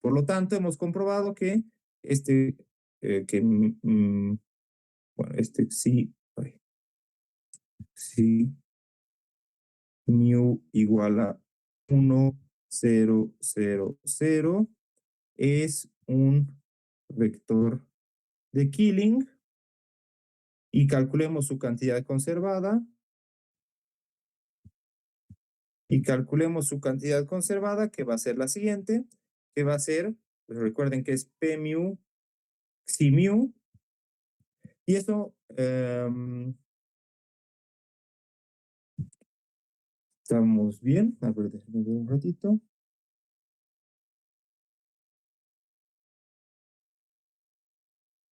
Por lo tanto, hemos comprobado que este, que, bueno, este sí, sí, mu igual a 1, 0, 0, 0 es un vector de Killing y calculemos su cantidad conservada que va a ser la siguiente, que va a ser, pues recuerden que es P mu, xi mu, y eso estamos bien. A ver, déjenme ver un ratito.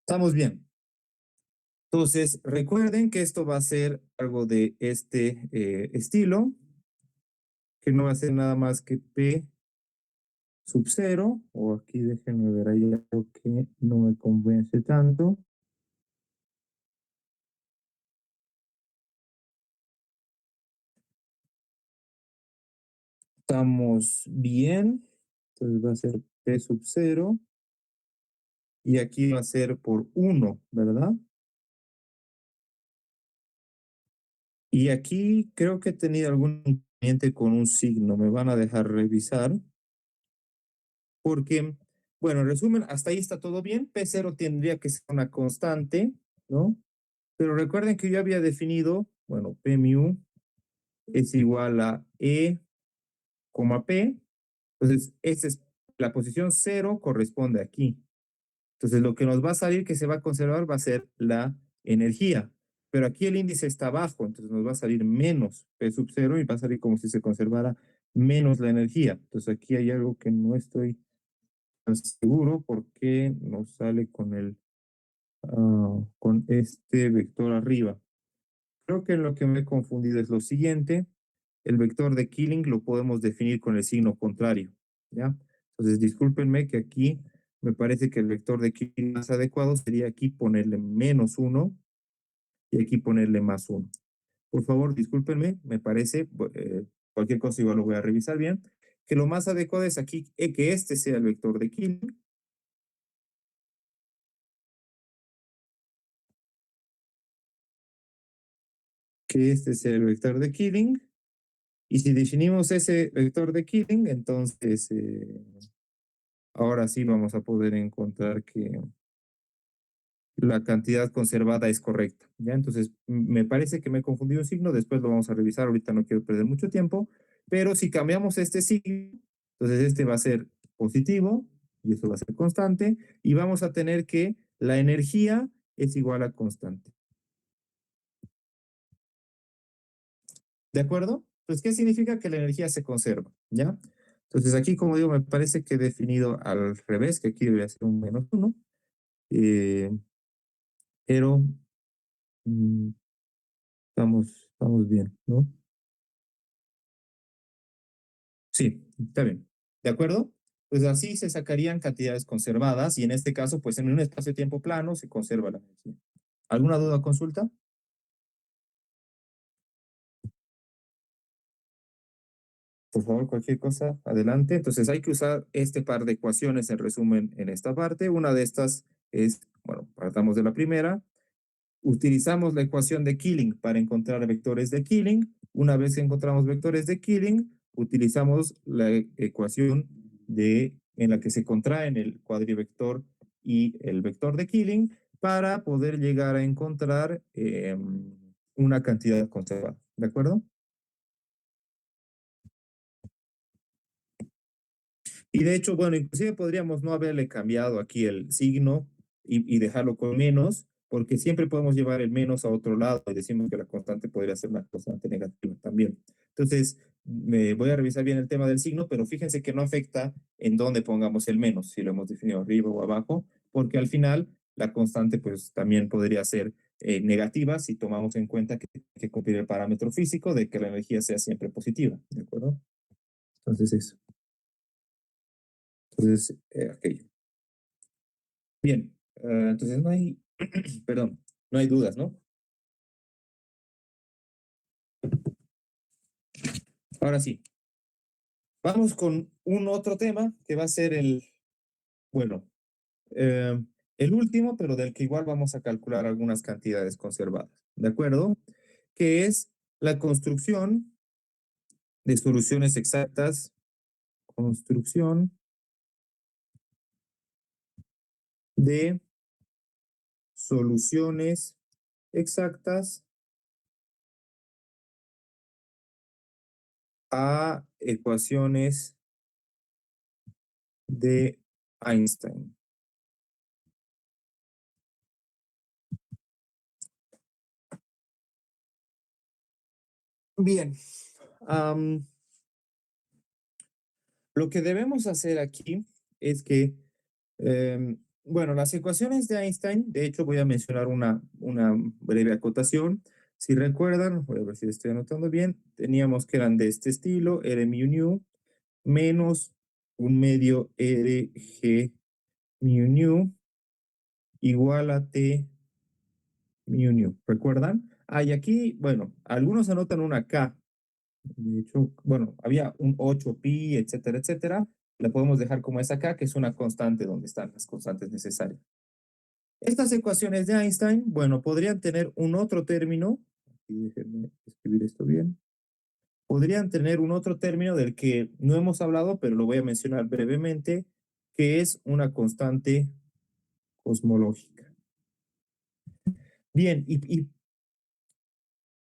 Estamos bien. Entonces, recuerden que esto va a ser algo de este estilo, que no va a ser nada más que P sub 0, o aquí déjenme ver, ahí algo que no me convence tanto. Estamos bien, entonces va a ser P sub 0, y aquí va a ser por 1, ¿verdad? Y aquí creo que he tenido algún inconveniente con un signo, me van a dejar revisar. Porque, bueno, en resumen, hasta ahí está todo bien. P0 tendría que ser una constante, ¿no? Pero recuerden que yo había definido, bueno, P mu es igual a E, P. Entonces, esta es la posición 0 corresponde aquí. Entonces, lo que nos va a salir que se va a conservar va a ser la energía. Pero aquí el índice está bajo, entonces nos va a salir menos P sub 0 y va a salir como si se conservara menos la energía. Entonces, aquí hay algo que no estoy seguro porque nos sale con con este vector arriba. Creo que lo que me he confundido es lo siguiente. El vector de Killing lo podemos definir con el signo contrario, ¿ya? Entonces, discúlpenme que aquí me parece que el vector de Killing más adecuado sería aquí ponerle menos 1 y aquí ponerle más 1. Por favor, discúlpenme, me parece, cualquier cosa igual lo voy a revisar bien, que lo más adecuado es aquí que este sea el vector de Killing. Que este sea el vector de Killing. Y si definimos ese vector de Killing, entonces ahora sí vamos a poder encontrar que la cantidad conservada es correcta. ¿Ya? Entonces, me parece que me he confundido un signo, después lo vamos a revisar, ahorita no quiero perder mucho tiempo, pero si cambiamos este signo, entonces este va a ser positivo y esto va a ser constante, y vamos a tener que la energía es igual a constante. ¿De acuerdo? Entonces, ¿qué significa que la energía se conserva? ¿Ya? Entonces, aquí, como digo, me parece que he definido al revés, que aquí debe ser un menos 1, eh, pero mm, estamos bien, ¿no? Sí, está bien. ¿De acuerdo? Pues así se sacarían cantidades conservadas y en este caso, pues en un espacio-tiempo plano se conserva la energía. ¿Alguna duda o consulta? Por favor, cualquier cosa, adelante. Entonces hay que usar este par de ecuaciones en resumen en esta parte. Una de estas es, bueno, partamos de la primera. Utilizamos la ecuación de Killing para encontrar vectores de Killing. Una vez que encontramos vectores de Killing, utilizamos la ecuación en la que se contraen el cuadrivector y el vector de Killing para poder llegar a encontrar una cantidad conservada. ¿De acuerdo? Y de hecho, bueno, inclusive podríamos no haberle cambiado aquí el signo y dejarlo con menos, porque siempre podemos llevar el menos a otro lado y decimos que la constante podría ser una constante negativa también. Entonces, me voy a revisar bien el tema del signo, pero fíjense que no afecta en dónde pongamos el menos, si lo hemos definido arriba o abajo, porque al final la constante pues también podría ser negativa si tomamos en cuenta que hay que cumplir el parámetro físico de que la energía sea siempre positiva, ¿de acuerdo? Entonces eso. Entonces, aquello. Bien, entonces no hay, perdón, no hay dudas, ¿no? Ahora sí, vamos con un otro tema que va a ser bueno, eh, el último, pero del que igual vamos a calcular algunas cantidades conservadas, ¿de acuerdo? Que es la construcción de soluciones exactas, construcción de soluciones exactas a ecuaciones de Einstein. Bien, lo que debemos hacer aquí es que, bueno, las ecuaciones de Einstein, de hecho voy a mencionar una breve acotación. Si recuerdan, voy a ver si estoy anotando bien, teníamos que eran de este estilo, R mu nu menos un medio R G mu nu igual a T mu nu. ¿Recuerdan? Ah, y aquí, bueno, algunos anotan una K. De hecho, bueno, había un 8pi, etcétera, etcétera. La podemos dejar como es acá, que es una constante donde están las constantes necesarias. Estas ecuaciones de Einstein, bueno, podrían tener un otro término. Aquí déjenme escribir esto bien. Podrían tener un otro término del que no hemos hablado, pero lo voy a mencionar brevemente, que es una constante cosmológica. Bien, y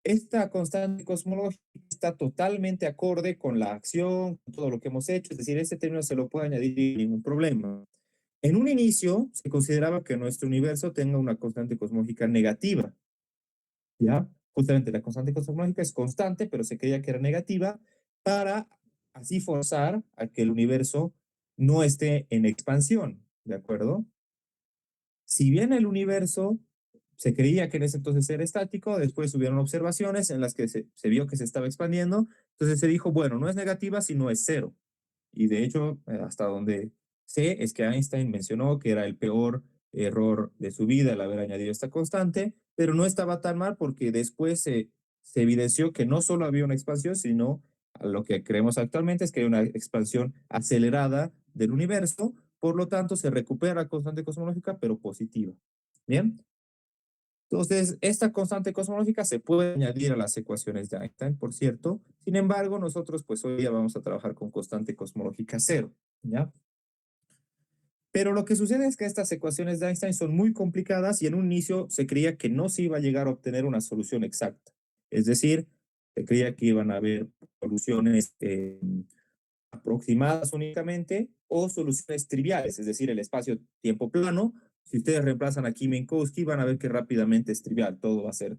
esta constante cosmológica está totalmente acorde con la acción, con todo lo que hemos hecho, es decir, este término se lo puede añadir sin ningún problema. En un inicio se consideraba que nuestro universo tenga una constante cosmológica negativa, ¿ya? Justamente la constante cosmológica es constante, pero se creía que era negativa para así forzar a que el universo no esté en expansión, ¿de acuerdo? Si bien el universo se creía que en ese entonces era estático, después hubieron observaciones en las que se vio que se estaba expandiendo, entonces se dijo, bueno, no es negativa, sino es cero. Y de hecho, hasta donde sé, es que Einstein mencionó que era el peor error de su vida el haber añadido esta constante, pero no estaba tan mal porque después se evidenció que no solo había una expansión, sino a lo que creemos actualmente es que hay una expansión acelerada del universo, por lo tanto se recupera la constante cosmológica, pero positiva. Bien, entonces, esta constante cosmológica se puede añadir a las ecuaciones de Einstein, por cierto. Sin embargo, nosotros pues hoy día vamos a trabajar con constante cosmológica cero, ¿ya? Pero lo que sucede es que estas ecuaciones de Einstein son muy complicadas y en un inicio se creía que no se iba a llegar a obtener una solución exacta. Es decir, se creía que iban a haber soluciones aproximadas únicamente o soluciones triviales, es decir, el espacio-tiempo plano. Si ustedes reemplazan aquí Minkowski, van a ver que rápidamente es trivial, todo va a ser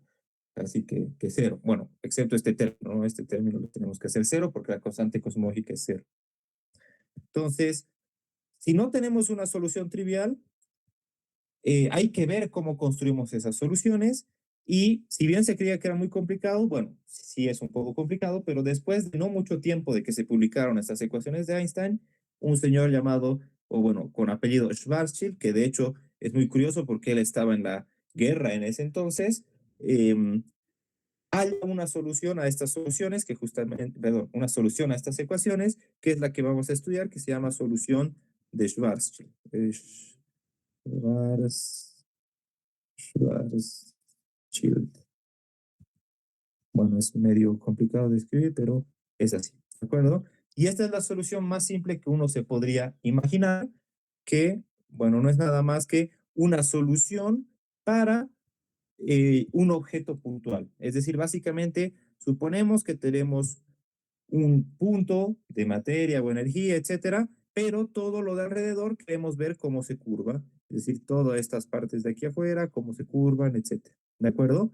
así que cero. Bueno, excepto este término, ¿no? Este término lo tenemos que hacer cero porque la constante cosmológica es cero. Entonces, si no tenemos una solución trivial, hay que ver cómo construimos esas soluciones y si bien se creía que era muy complicado, bueno, sí es un poco complicado, pero después de no mucho tiempo de que se publicaron estas ecuaciones de Einstein, un señor llamado, o bueno, con apellido Schwarzschild, que de hecho es muy curioso porque él estaba en la guerra en ese entonces, hay una solución a estas soluciones, que justamente, perdón, una solución a estas ecuaciones, que es la que vamos a estudiar, que se llama solución de Schwarzschild. Schwarzschild. Bueno, es medio complicado de escribir, pero es así, ¿de acuerdo? Y esta es la solución más simple que uno se podría imaginar, que, bueno, no es nada más que una solución para un objeto puntual. Es decir, básicamente, suponemos que tenemos un punto de materia o energía, etcétera, pero todo lo de alrededor queremos ver cómo se curva. es decir, todas estas partes de aquí afuera, cómo se curvan, etcétera. ¿De acuerdo?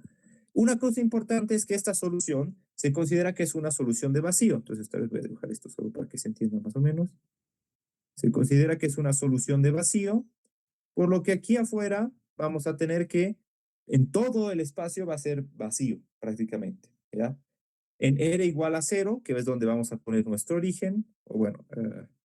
Una cosa importante es que esta solución se considera que es una solución de vacío. Entonces, tal vez voy a dibujar esto solo para que se entienda más o menos. Se considera que es una solución de vacío, por lo que aquí afuera vamos a tener que en todo el espacio va a ser vacío prácticamente, ¿ya? En R igual a 0, que es donde vamos a poner nuestro origen, o bueno,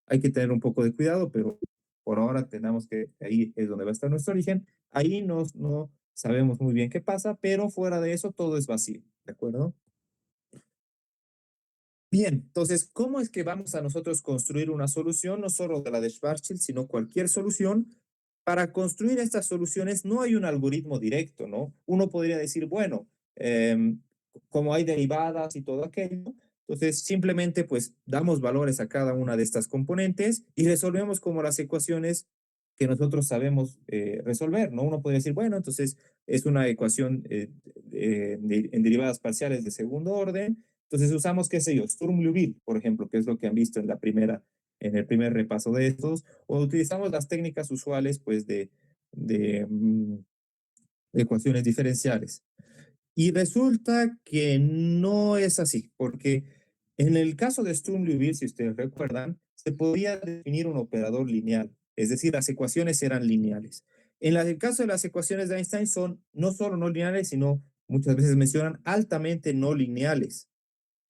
hay que tener un poco de cuidado, pero por ahora tenemos que ahí es donde va a estar nuestro origen. Ahí no sabemos muy bien qué pasa, pero fuera de eso todo es vacío, ¿de acuerdo? Bien, entonces, ¿cómo es que vamos a nosotros construir una solución, no solo de la de Schwarzschild, sino cualquier solución? Para construir estas soluciones no hay un algoritmo directo, ¿no? Uno podría decir, bueno, como hay derivadas y todo aquello, entonces simplemente pues damos valores a cada una de estas componentes y resolvemos como las ecuaciones que nosotros sabemos resolver, ¿no? Uno podría decir, bueno, entonces es una ecuación en derivadas parciales de segundo orden, entonces usamos, qué sé yo, Sturm-Liouville, por ejemplo, que es lo que han visto en el primer repaso de estos, o utilizamos las técnicas usuales, pues, de ecuaciones diferenciales. Y resulta que no es así, porque en el caso de Sturm-Liouville, si ustedes recuerdan, se podía definir un operador lineal, es decir, las ecuaciones eran lineales. En el caso de las ecuaciones de Einstein son no solo no lineales, sino muchas veces mencionan altamente no lineales,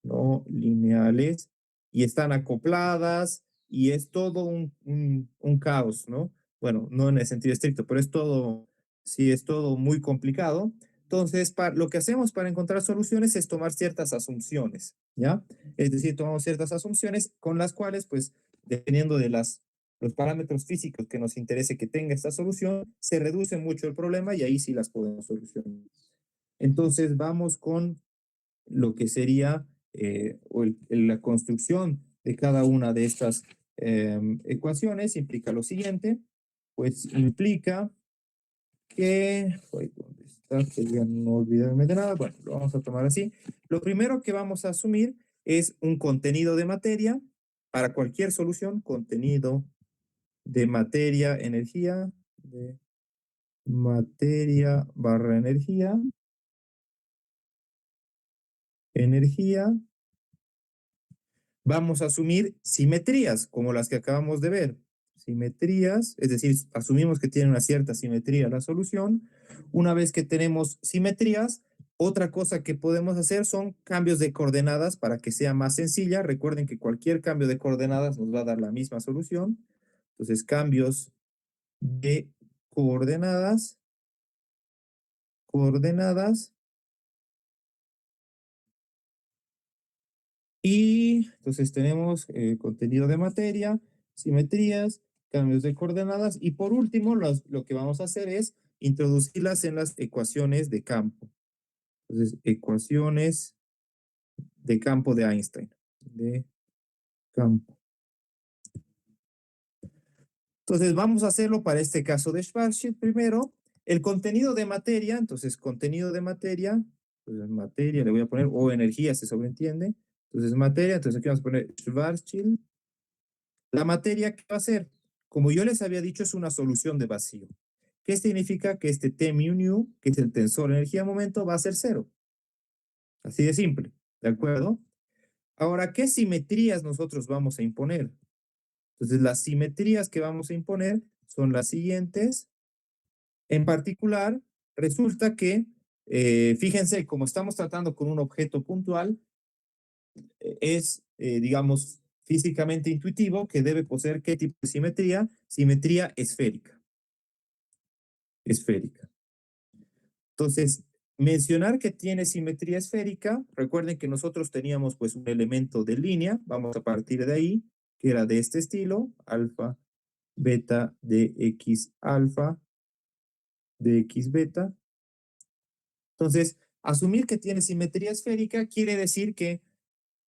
no lineales, y están acopladas, y es todo un caos, ¿no? Bueno, no en el sentido estricto, pero es todo, sí, es todo muy complicado. Entonces, lo que hacemos para encontrar soluciones es tomar ciertas asunciones, ¿ya? Es decir, tomamos ciertas asunciones con las cuales, pues, dependiendo de los parámetros físicos que nos interese que tenga esta solución, se reduce mucho el problema y ahí sí las podemos solucionar. Entonces, vamos con lo que sería la construcción de cada una de estas ecuaciones. Implica lo siguiente, pues implica que, ¿dónde está? Quería no olvidarme de nada. Bueno, lo vamos a tomar así. Lo primero que vamos a asumir es un contenido de materia para cualquier solución, contenido de materia, energía, de materia barra energía. Vamos a asumir simetrías, como las que acabamos de ver. Simetrías, es decir, asumimos que tiene una cierta simetría la solución. Una vez que tenemos simetrías, otra cosa que podemos hacer son cambios de coordenadas para que sea más sencilla. Recuerden que cualquier cambio de coordenadas nos va a dar la misma solución. Entonces, cambios de coordenadas, coordenadas. Y entonces tenemos contenido de materia, simetrías, cambios de coordenadas y por último lo que vamos a hacer es introducirlas en las ecuaciones de campo. Entonces, ecuaciones de campo de Einstein. De campo. Entonces, vamos a hacerlo para este caso de Schwarzschild primero. El contenido de materia, entonces contenido de materia, pues materia le voy a poner, o energía se sobreentiende. Entonces, materia, entonces aquí vamos a poner Schwarzschild. La materia, ¿qué va a ser? Como yo les había dicho, es una solución de vacío. ¿Qué significa? Que este T mu nu, que es el tensor energía-momento, va a ser cero. Así de simple, ¿de acuerdo? Ahora, ¿qué simetrías nosotros vamos a imponer? Entonces, las simetrías que vamos a imponer son las siguientes. En particular, resulta que, fíjense, como estamos tratando con un objeto puntual, es, digamos, físicamente intuitivo que debe poseer qué tipo de simetría, simetría esférica. Esférica. Entonces, mencionar que tiene simetría esférica, recuerden que nosotros teníamos pues un elemento de línea, vamos a partir de ahí, que era de este estilo, alfa, beta, de x alfa, de x beta. Entonces, asumir que tiene simetría esférica quiere decir que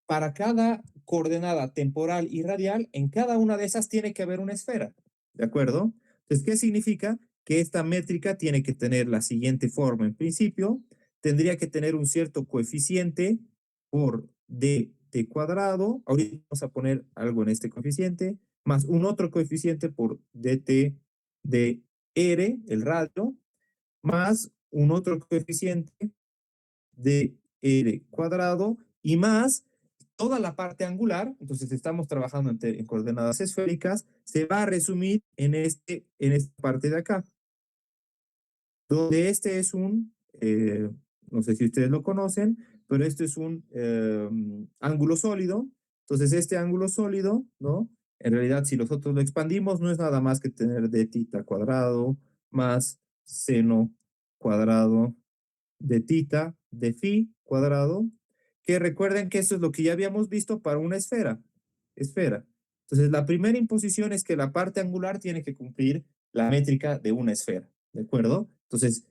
para cada coordenada temporal y radial, en cada una de esas tiene que haber una esfera. ¿De acuerdo? Entonces, ¿qué significa? Que esta métrica tiene que tener la siguiente forma. En principio, tendría que tener un cierto coeficiente por dt cuadrado. Ahorita vamos a poner algo en este coeficiente, más un otro coeficiente por dt de R, el radio, más un otro coeficiente de R cuadrado y más toda la parte angular. Entonces estamos trabajando en coordenadas esféricas, se va a resumir en esta parte de acá, donde este es no sé si ustedes lo conocen, pero este es un ángulo sólido. Entonces este ángulo sólido, ¿no? En realidad, si nosotros lo expandimos, no es nada más que tener d tita cuadrado más seno cuadrado de tita de phi cuadrado, que recuerden que eso es lo que ya habíamos visto para una esfera. Entonces, la primera imposición es que la parte angular tiene que cumplir la métrica de una esfera, ¿de acuerdo? Entonces,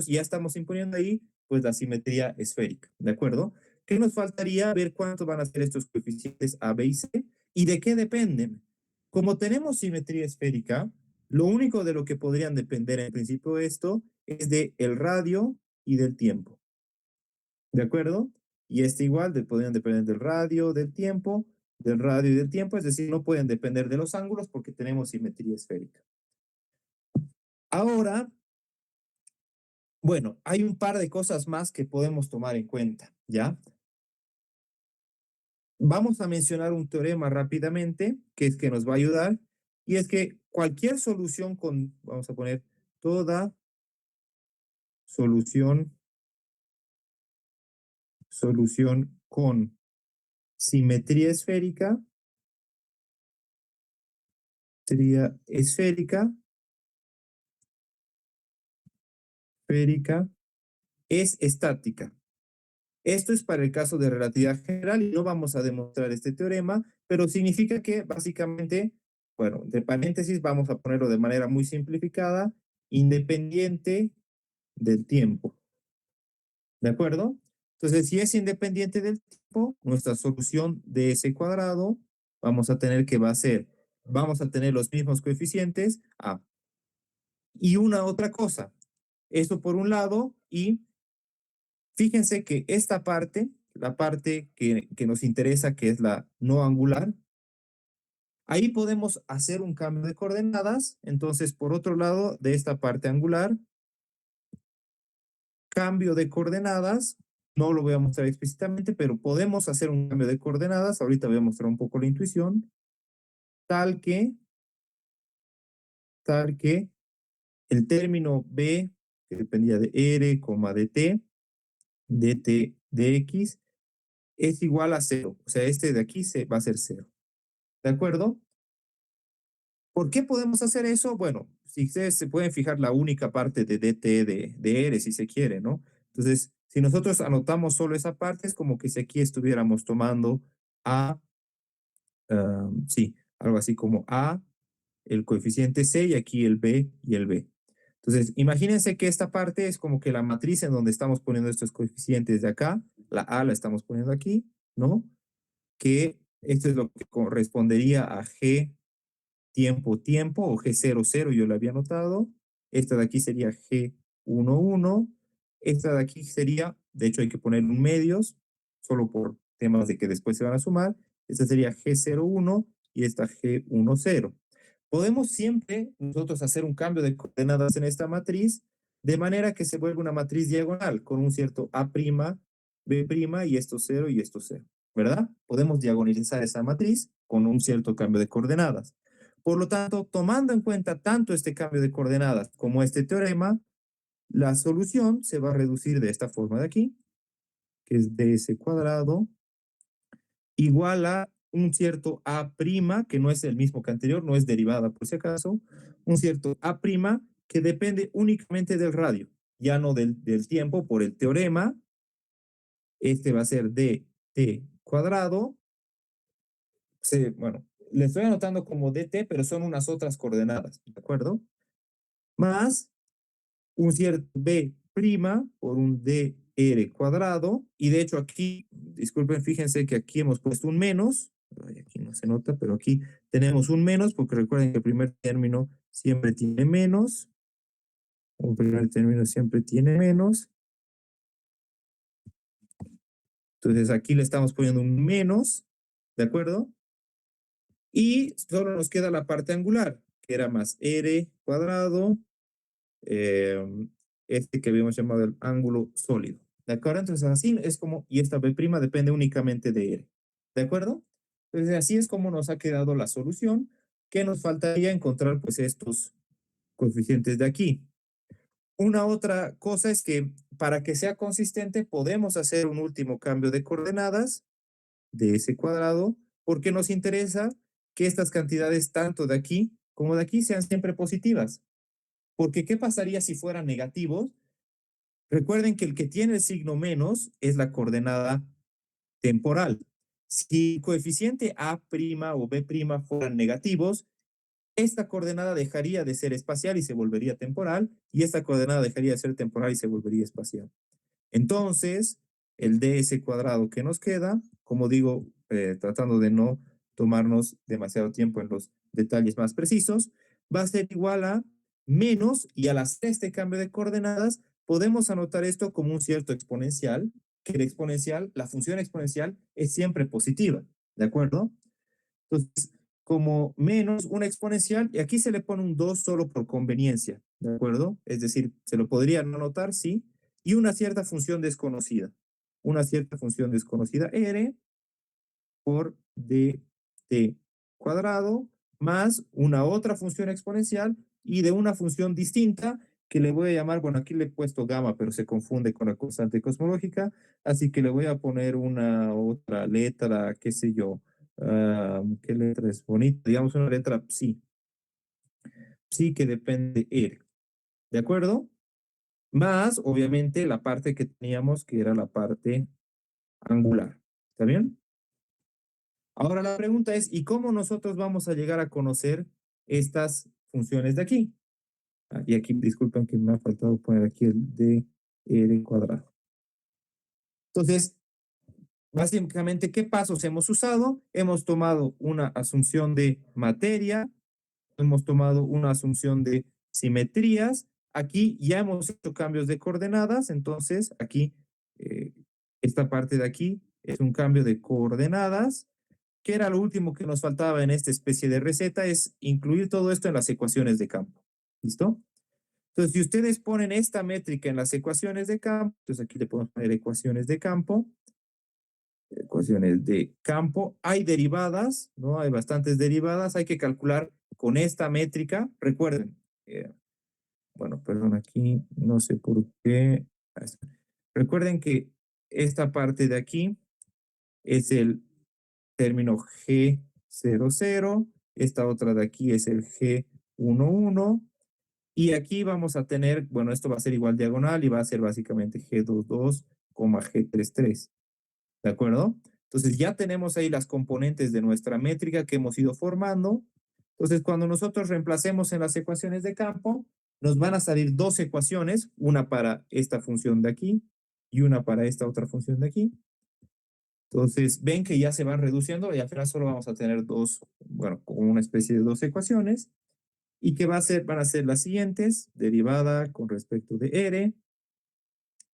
ya estamos imponiendo ahí, pues la simetría esférica, ¿de acuerdo? ¿Qué nos faltaría? Ver cuántos van a ser estos coeficientes A, B y C y de qué dependen. Como tenemos simetría esférica, lo único de lo que podrían depender en principio esto es de el radio y del tiempo. ¿De acuerdo? Y igual podrían depender del radio, del radio y del tiempo, es decir, no pueden depender de los ángulos porque tenemos simetría esférica. Ahora, bueno, hay un par de cosas más que podemos tomar en cuenta, ¿ya? Vamos a mencionar un teorema rápidamente, que es que nos va a ayudar, y es que cualquier solución vamos a poner toda solución con simetría esférica, esférica es estática. Esto es para el caso de relatividad general y no vamos a demostrar este teorema, pero significa que básicamente, bueno, entre paréntesis vamos a ponerlo de manera muy simplificada, independiente del tiempo. ¿De acuerdo? Entonces, si es independiente del tiempo, nuestra solución de ese cuadrado, vamos a tener que vamos a tener los mismos coeficientes A. Y una otra cosa, esto por un lado, y fíjense que esta parte, la parte que nos interesa, que es la no angular, ahí podemos hacer un cambio de coordenadas. Entonces, por otro lado, de esta parte angular, cambio de coordenadas, no lo voy a mostrar explícitamente, pero podemos hacer un cambio de coordenadas. Ahorita voy a mostrar un poco la intuición, tal que, tal que el término B, que dependía de R, de T, dt de X, es igual a cero. O sea, este de aquí va a ser cero. ¿De acuerdo? ¿Por qué podemos hacer eso? Bueno, si ustedes se pueden fijar la única parte de dt de R, si se quiere, ¿no? Entonces, si nosotros anotamos solo esa parte, es como que si aquí estuviéramos tomando A, sí, algo así como A, el coeficiente C y aquí el B y el B. Entonces, imagínense que esta parte es como que la matriz en donde estamos poniendo estos coeficientes de acá, la A la estamos poniendo aquí, ¿no? Que esto es lo que correspondería a G tiempo, o G00 yo lo había notado. Esta de aquí sería G11. Esta de aquí sería, de hecho hay que poner un medios, solo por temas de que después se van a sumar. Esta sería G01 y esta G10. Podemos siempre nosotros hacer un cambio de coordenadas en esta matriz, de manera que se vuelva una matriz diagonal con un cierto A', B' y esto 0 y esto 0, ¿verdad? Podemos diagonalizar esa matriz con un cierto cambio de coordenadas. Por lo tanto, tomando en cuenta tanto este cambio de coordenadas como este teorema, la solución se va a reducir de esta forma de aquí, que es ds cuadrado, igual a un cierto A', que no es el mismo que anterior, no es derivada por si acaso, un cierto A', que depende únicamente del radio, ya no del tiempo por el teorema. Este va a ser dt cuadrado. Bueno, le estoy anotando como dt, pero son unas otras coordenadas, ¿de acuerdo? Más un cierto b' por un dr cuadrado, y de hecho aquí, disculpen, fíjense que aquí hemos puesto un menos, aquí no se nota, pero aquí tenemos un menos, porque recuerden que el primer término siempre tiene menos, entonces aquí le estamos poniendo un menos, ¿de acuerdo? Y solo nos queda la parte angular, que era más r cuadrado, este que habíamos llamado el ángulo sólido. ¿De acuerdo? Entonces así es como, y esta b' depende únicamente de r. ¿De acuerdo? Entonces así es como nos ha quedado la solución, que nos faltaría encontrar pues estos coeficientes de aquí. Una otra cosa es que para que sea consistente podemos hacer un último cambio de coordenadas de ese cuadrado, porque nos interesa que estas cantidades tanto de aquí como de aquí sean siempre positivas. Porque ¿qué pasaría si fueran negativos? Recuerden que el que tiene el signo menos es la coordenada temporal. Si el coeficiente A' o B' fueran negativos, esta coordenada dejaría de ser espacial y se volvería temporal, y esta coordenada dejaría de ser temporal y se volvería espacial. Entonces, el ds cuadrado que nos queda, como digo, tratando de no tomarnos demasiado tiempo en los detalles más precisos, va a ser igual a menos, y al hacer este cambio de coordenadas, podemos anotar esto como un cierto exponencial, que el exponencial, la función exponencial, es siempre positiva, ¿de acuerdo? Entonces, como menos una exponencial, y aquí se le pone un 2 solo por conveniencia, ¿de acuerdo? Es decir, se lo podría no anotar, sí, y una cierta función desconocida. Una cierta función desconocida, r por dt cuadrado, más una otra función exponencial y de una función distinta que le voy a llamar, bueno, aquí le he puesto gamma, pero se confunde con la constante cosmológica, así que le voy a poner una otra letra, qué sé yo, ¿qué letra es bonita? Digamos una letra psi, psi que depende de R, ¿de acuerdo? Más, obviamente, la parte que teníamos, que era la parte angular, ¿está bien? Ahora la pregunta es, ¿y cómo nosotros vamos a llegar a conocer estas funciones de aquí? Y aquí, disculpen que me ha faltado poner aquí el de R cuadrado. Entonces, básicamente, ¿qué pasos hemos usado? Hemos tomado una asunción de materia, hemos tomado una asunción de simetrías. Aquí ya hemos hecho cambios de coordenadas, entonces aquí, eh, esta parte de aquí es un cambio de coordenadas, que era lo último que nos faltaba en esta especie de receta, es incluir todo esto en las ecuaciones de campo. ¿Listo? Entonces, si ustedes ponen esta métrica en las ecuaciones de campo, entonces aquí le podemos poner ecuaciones de campo, hay derivadas, ¿no? Hay bastantes derivadas, hay que calcular con esta métrica. Recuerden, bueno, perdón, aquí no sé por qué. Recuerden que esta parte de aquí es el término G00, esta otra de aquí es el G11, y aquí vamos a tener, bueno, esto va a ser igual diagonal y va a ser básicamente G22, G33. ¿De acuerdo? Entonces ya tenemos ahí las componentes de nuestra métrica que hemos ido formando. Entonces cuando nosotros reemplacemos en las ecuaciones de campo, nos van a salir dos ecuaciones, una para esta función de aquí y una para esta otra función de aquí. Entonces ven que ya se van reduciendo y al final solo vamos a tener dos, bueno, como una especie de dos ecuaciones, y que van a ser las siguientes: derivada con respecto de R,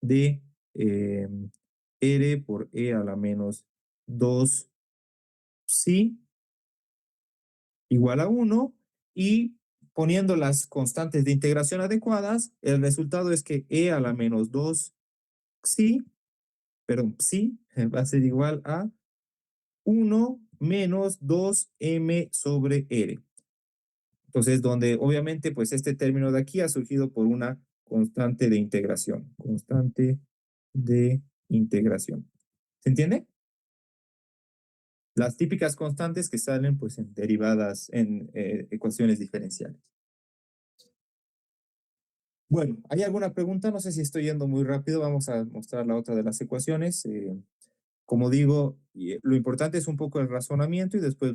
de eh, R por E a la menos 2 psi igual a 1, y poniendo las constantes de integración adecuadas, el resultado es que E a la menos 2 psi, perdón, psi va a ser igual a 1 menos 2m sobre R. Entonces, donde obviamente pues este término de aquí ha surgido por una constante de integración. Constante de integración. ¿Se entiende? Las típicas constantes que salen pues en derivadas, en ecuaciones diferenciales. Bueno, ¿hay alguna pregunta? No sé si estoy yendo muy rápido. Vamos a mostrar la otra de las ecuaciones. Como digo, lo importante es un poco el razonamiento, y después,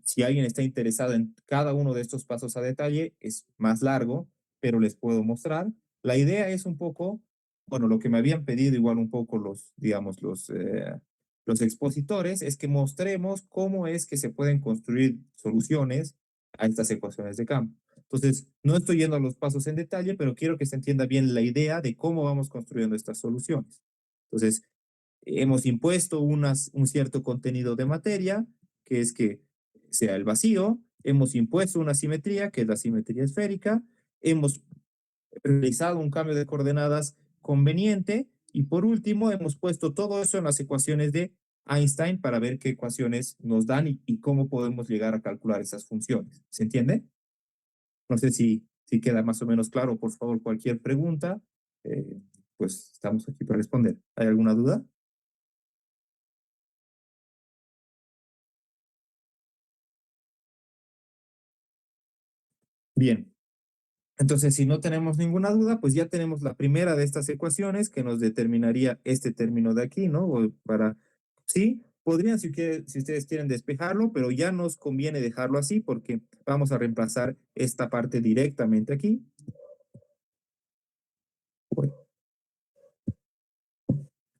si alguien está interesado en cada uno de estos pasos a detalle, es más largo, pero les puedo mostrar. La idea es un poco, bueno, lo que me habían pedido igual un poco los, digamos, los expositores, es que mostremos cómo es que se pueden construir soluciones a estas ecuaciones de campo. Entonces, no estoy yendo a los pasos en detalle, pero quiero que se entienda bien la idea de cómo vamos construyendo estas soluciones. Entonces, hemos impuesto un cierto contenido de materia, que es que sea el vacío, hemos impuesto una simetría, que es la simetría esférica, hemos realizado un cambio de coordenadas conveniente y por último hemos puesto todo eso en las ecuaciones de Einstein para ver qué ecuaciones nos dan y cómo podemos llegar a calcular esas funciones. ¿Se entiende? No sé si queda más o menos claro. Por favor, cualquier pregunta, eh, pues estamos aquí para responder. ¿Hay alguna duda? Bien, entonces si no tenemos ninguna duda, pues ya tenemos la primera de estas ecuaciones que nos determinaría este término de aquí, ¿no? O para, sí, podrían si ustedes quieren despejarlo, pero ya nos conviene dejarlo así porque vamos a reemplazar esta parte directamente aquí.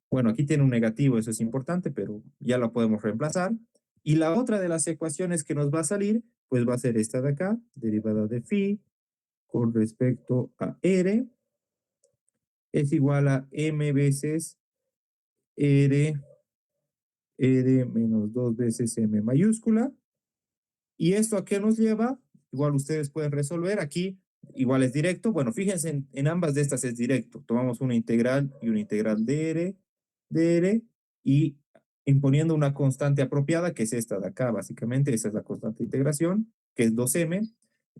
Bueno, aquí tiene un negativo, eso es importante, pero ya lo podemos reemplazar. Y la otra de las ecuaciones que nos va a salir, pues va a ser esta de acá, derivada de phi con respecto a r, es igual a m veces r, r menos 2 veces m mayúscula. ¿Y esto a qué nos lleva? Igual ustedes pueden resolver aquí, igual es directo. Bueno, fíjense, en ambas de estas es directo. Tomamos una integral y una integral de r, y imponiendo una constante apropiada, que es esta de acá, básicamente, esa es la constante de integración, que es 2m,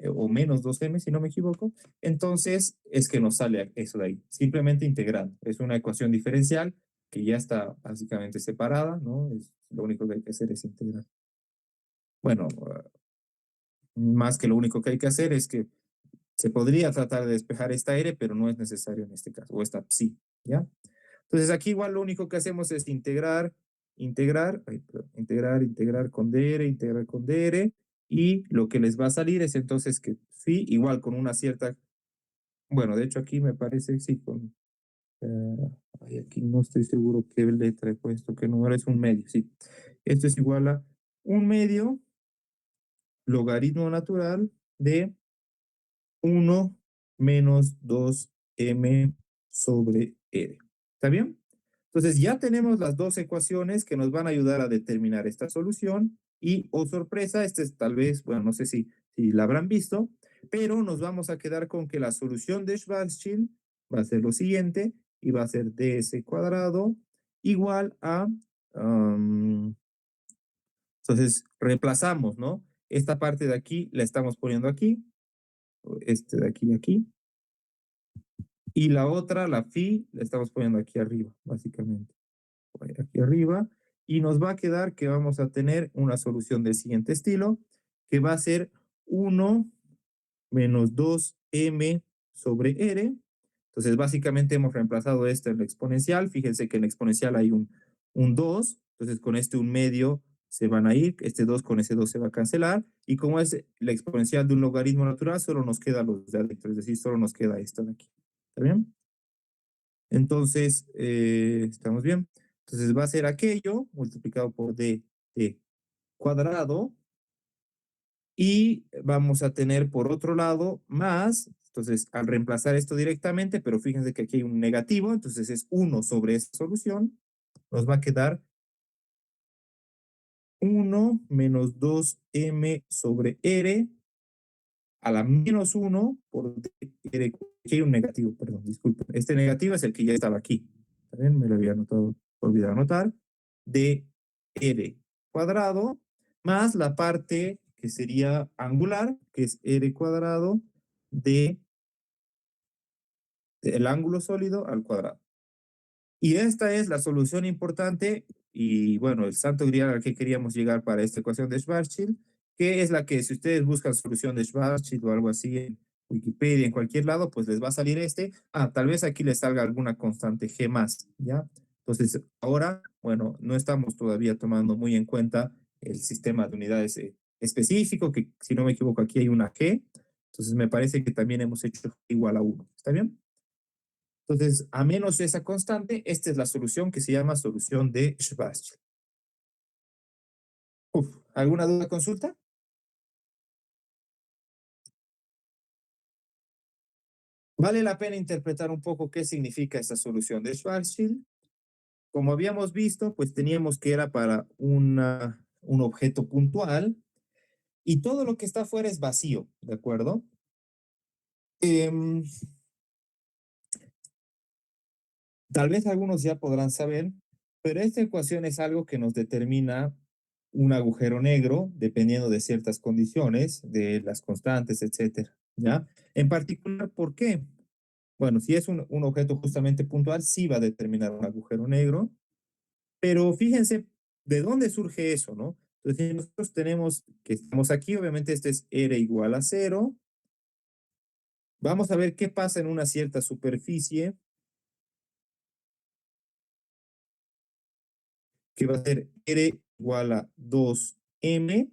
o menos 2m, si no me equivoco. Entonces, es que nos sale eso de ahí. Simplemente integrando. Es una ecuación diferencial que ya está básicamente separada, ¿no? Lo único que hay que hacer es integrar. Bueno, más que lo único que hay que hacer es que se podría tratar de despejar esta R, pero no es necesario en este caso, o esta psi, ¿ya? Entonces aquí igual lo único que hacemos es integrar con dr, integrar con dr, y lo que les va a salir es entonces que phi igual con una cierta, bueno, de hecho aquí me parece, sí, con, aquí no estoy seguro qué letra he puesto, qué número es un medio, sí. Esto es igual a un medio logaritmo natural de 1 menos 2m sobre r. ¿Está bien? Entonces ya tenemos las dos ecuaciones que nos van a ayudar a determinar esta solución y, oh sorpresa, este es tal vez, bueno, no sé si la habrán visto, pero nos vamos a quedar con que la solución de Schwarzschild va a ser lo siguiente y va a ser ds cuadrado igual a, entonces reemplazamos, ¿no? Esta parte de aquí la estamos poniendo aquí, este de aquí y aquí, y la otra, la phi, la estamos poniendo aquí arriba, básicamente. Aquí arriba. Y nos va a quedar que vamos a tener una solución del siguiente estilo, que va a ser 1 menos 2m sobre r. Entonces, básicamente hemos reemplazado esto en la exponencial. Fíjense que en la exponencial hay un 2. Entonces, con este un medio se van a ir. Este 2 con ese 2 se va a cancelar. Y como es la exponencial de un logaritmo natural, solo nos queda los de adentro. Es decir, solo nos queda esto de aquí. ¿Está bien? Entonces, ¿estamos bien? Entonces va a ser aquello multiplicado por d cuadrado y vamos a tener por otro lado más, entonces al reemplazar esto directamente, pero fíjense que aquí hay un negativo, entonces es 1 sobre esa solución, nos va a quedar 1 menos 2m sobre r a la menos 1 por d, aquí hay un negativo, perdón, disculpen. Este negativo es el que ya estaba aquí. También me lo había anotado, olvidado anotar. De r cuadrado más la parte que sería angular, que es r cuadrado del ángulo sólido al cuadrado. Y esta es la solución importante y bueno, el santo grial al que queríamos llegar para esta ecuación de Schwarzschild, que es la que si ustedes buscan solución de Schwarzschild o algo así en Wikipedia, en cualquier lado, pues les va a salir este. Tal vez aquí les salga alguna constante G más, ¿ya? Entonces, ahora, bueno, no estamos todavía tomando muy en cuenta el sistema de unidades específico, que si no me equivoco aquí hay una G, entonces me parece que también hemos hecho igual a 1, ¿está bien? Entonces, a menos esa constante, esta es la solución que se llama solución de Schwarzschild. ¿Alguna duda, consulta? Vale la pena interpretar un poco qué significa esta solución de Schwarzschild. Como habíamos visto, pues teníamos que era para un objeto puntual y todo lo que está afuera es vacío, ¿de acuerdo? Em, Tal vez algunos ya podrán saber, pero esta ecuación es algo que nos determina un agujero negro dependiendo de ciertas condiciones, de las constantes, etcétera, ¿ya? En particular, ¿por qué? Bueno, si es un objeto justamente puntual, sí va a determinar un agujero negro, pero fíjense de dónde surge eso, ¿no? Entonces, si nosotros tenemos que estamos aquí, obviamente este es R igual a cero. Vamos a ver qué pasa en una cierta superficie que va a ser R igual a 2M.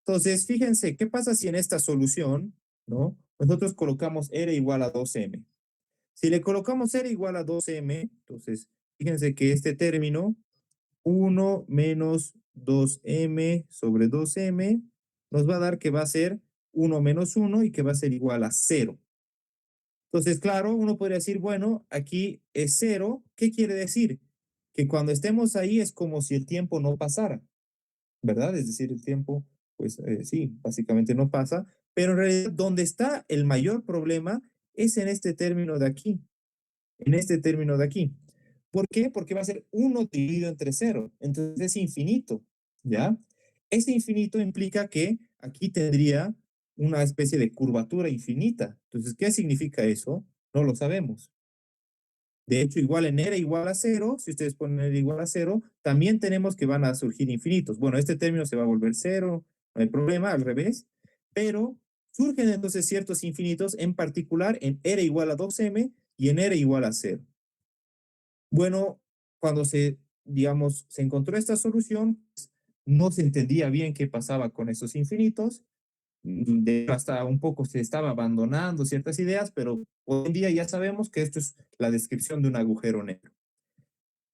Entonces, fíjense, ¿qué pasa si en esta solución, ¿no? Nosotros colocamos R igual a 2M. Si le colocamos R igual a 2M, entonces, fíjense que este término, 1 menos 2M sobre 2M, nos va a dar que va a ser 1 menos 1 y que va a ser igual a 0. Entonces, claro, uno podría decir, bueno, aquí es 0. ¿Qué quiere decir? Que cuando estemos ahí es como si el tiempo no pasara. ¿Verdad? Es decir, el tiempo, pues sí, básicamente no pasa, pero en realidad donde está el mayor problema es en este término de aquí, en este término de aquí. ¿Por qué? Porque va a ser 1 dividido entre cero, entonces es infinito, ¿ya? Ese infinito implica que aquí tendría una especie de curvatura infinita. Entonces, ¿qué significa eso? No lo sabemos. De hecho, igual en R igual a cero, si ustedes ponen R igual a cero, también tenemos que van a surgir infinitos. Bueno, este término se va a volver cero, no hay problema, al revés, pero surgen entonces ciertos infinitos, en particular en R igual a 2M y en R igual a cero. Bueno, cuando digamos, se encontró esta solución, no se entendía bien qué pasaba con esos infinitos, hasta un poco se estaba abandonando ciertas ideas, pero hoy en día ya sabemos que esto es la descripción de un agujero negro.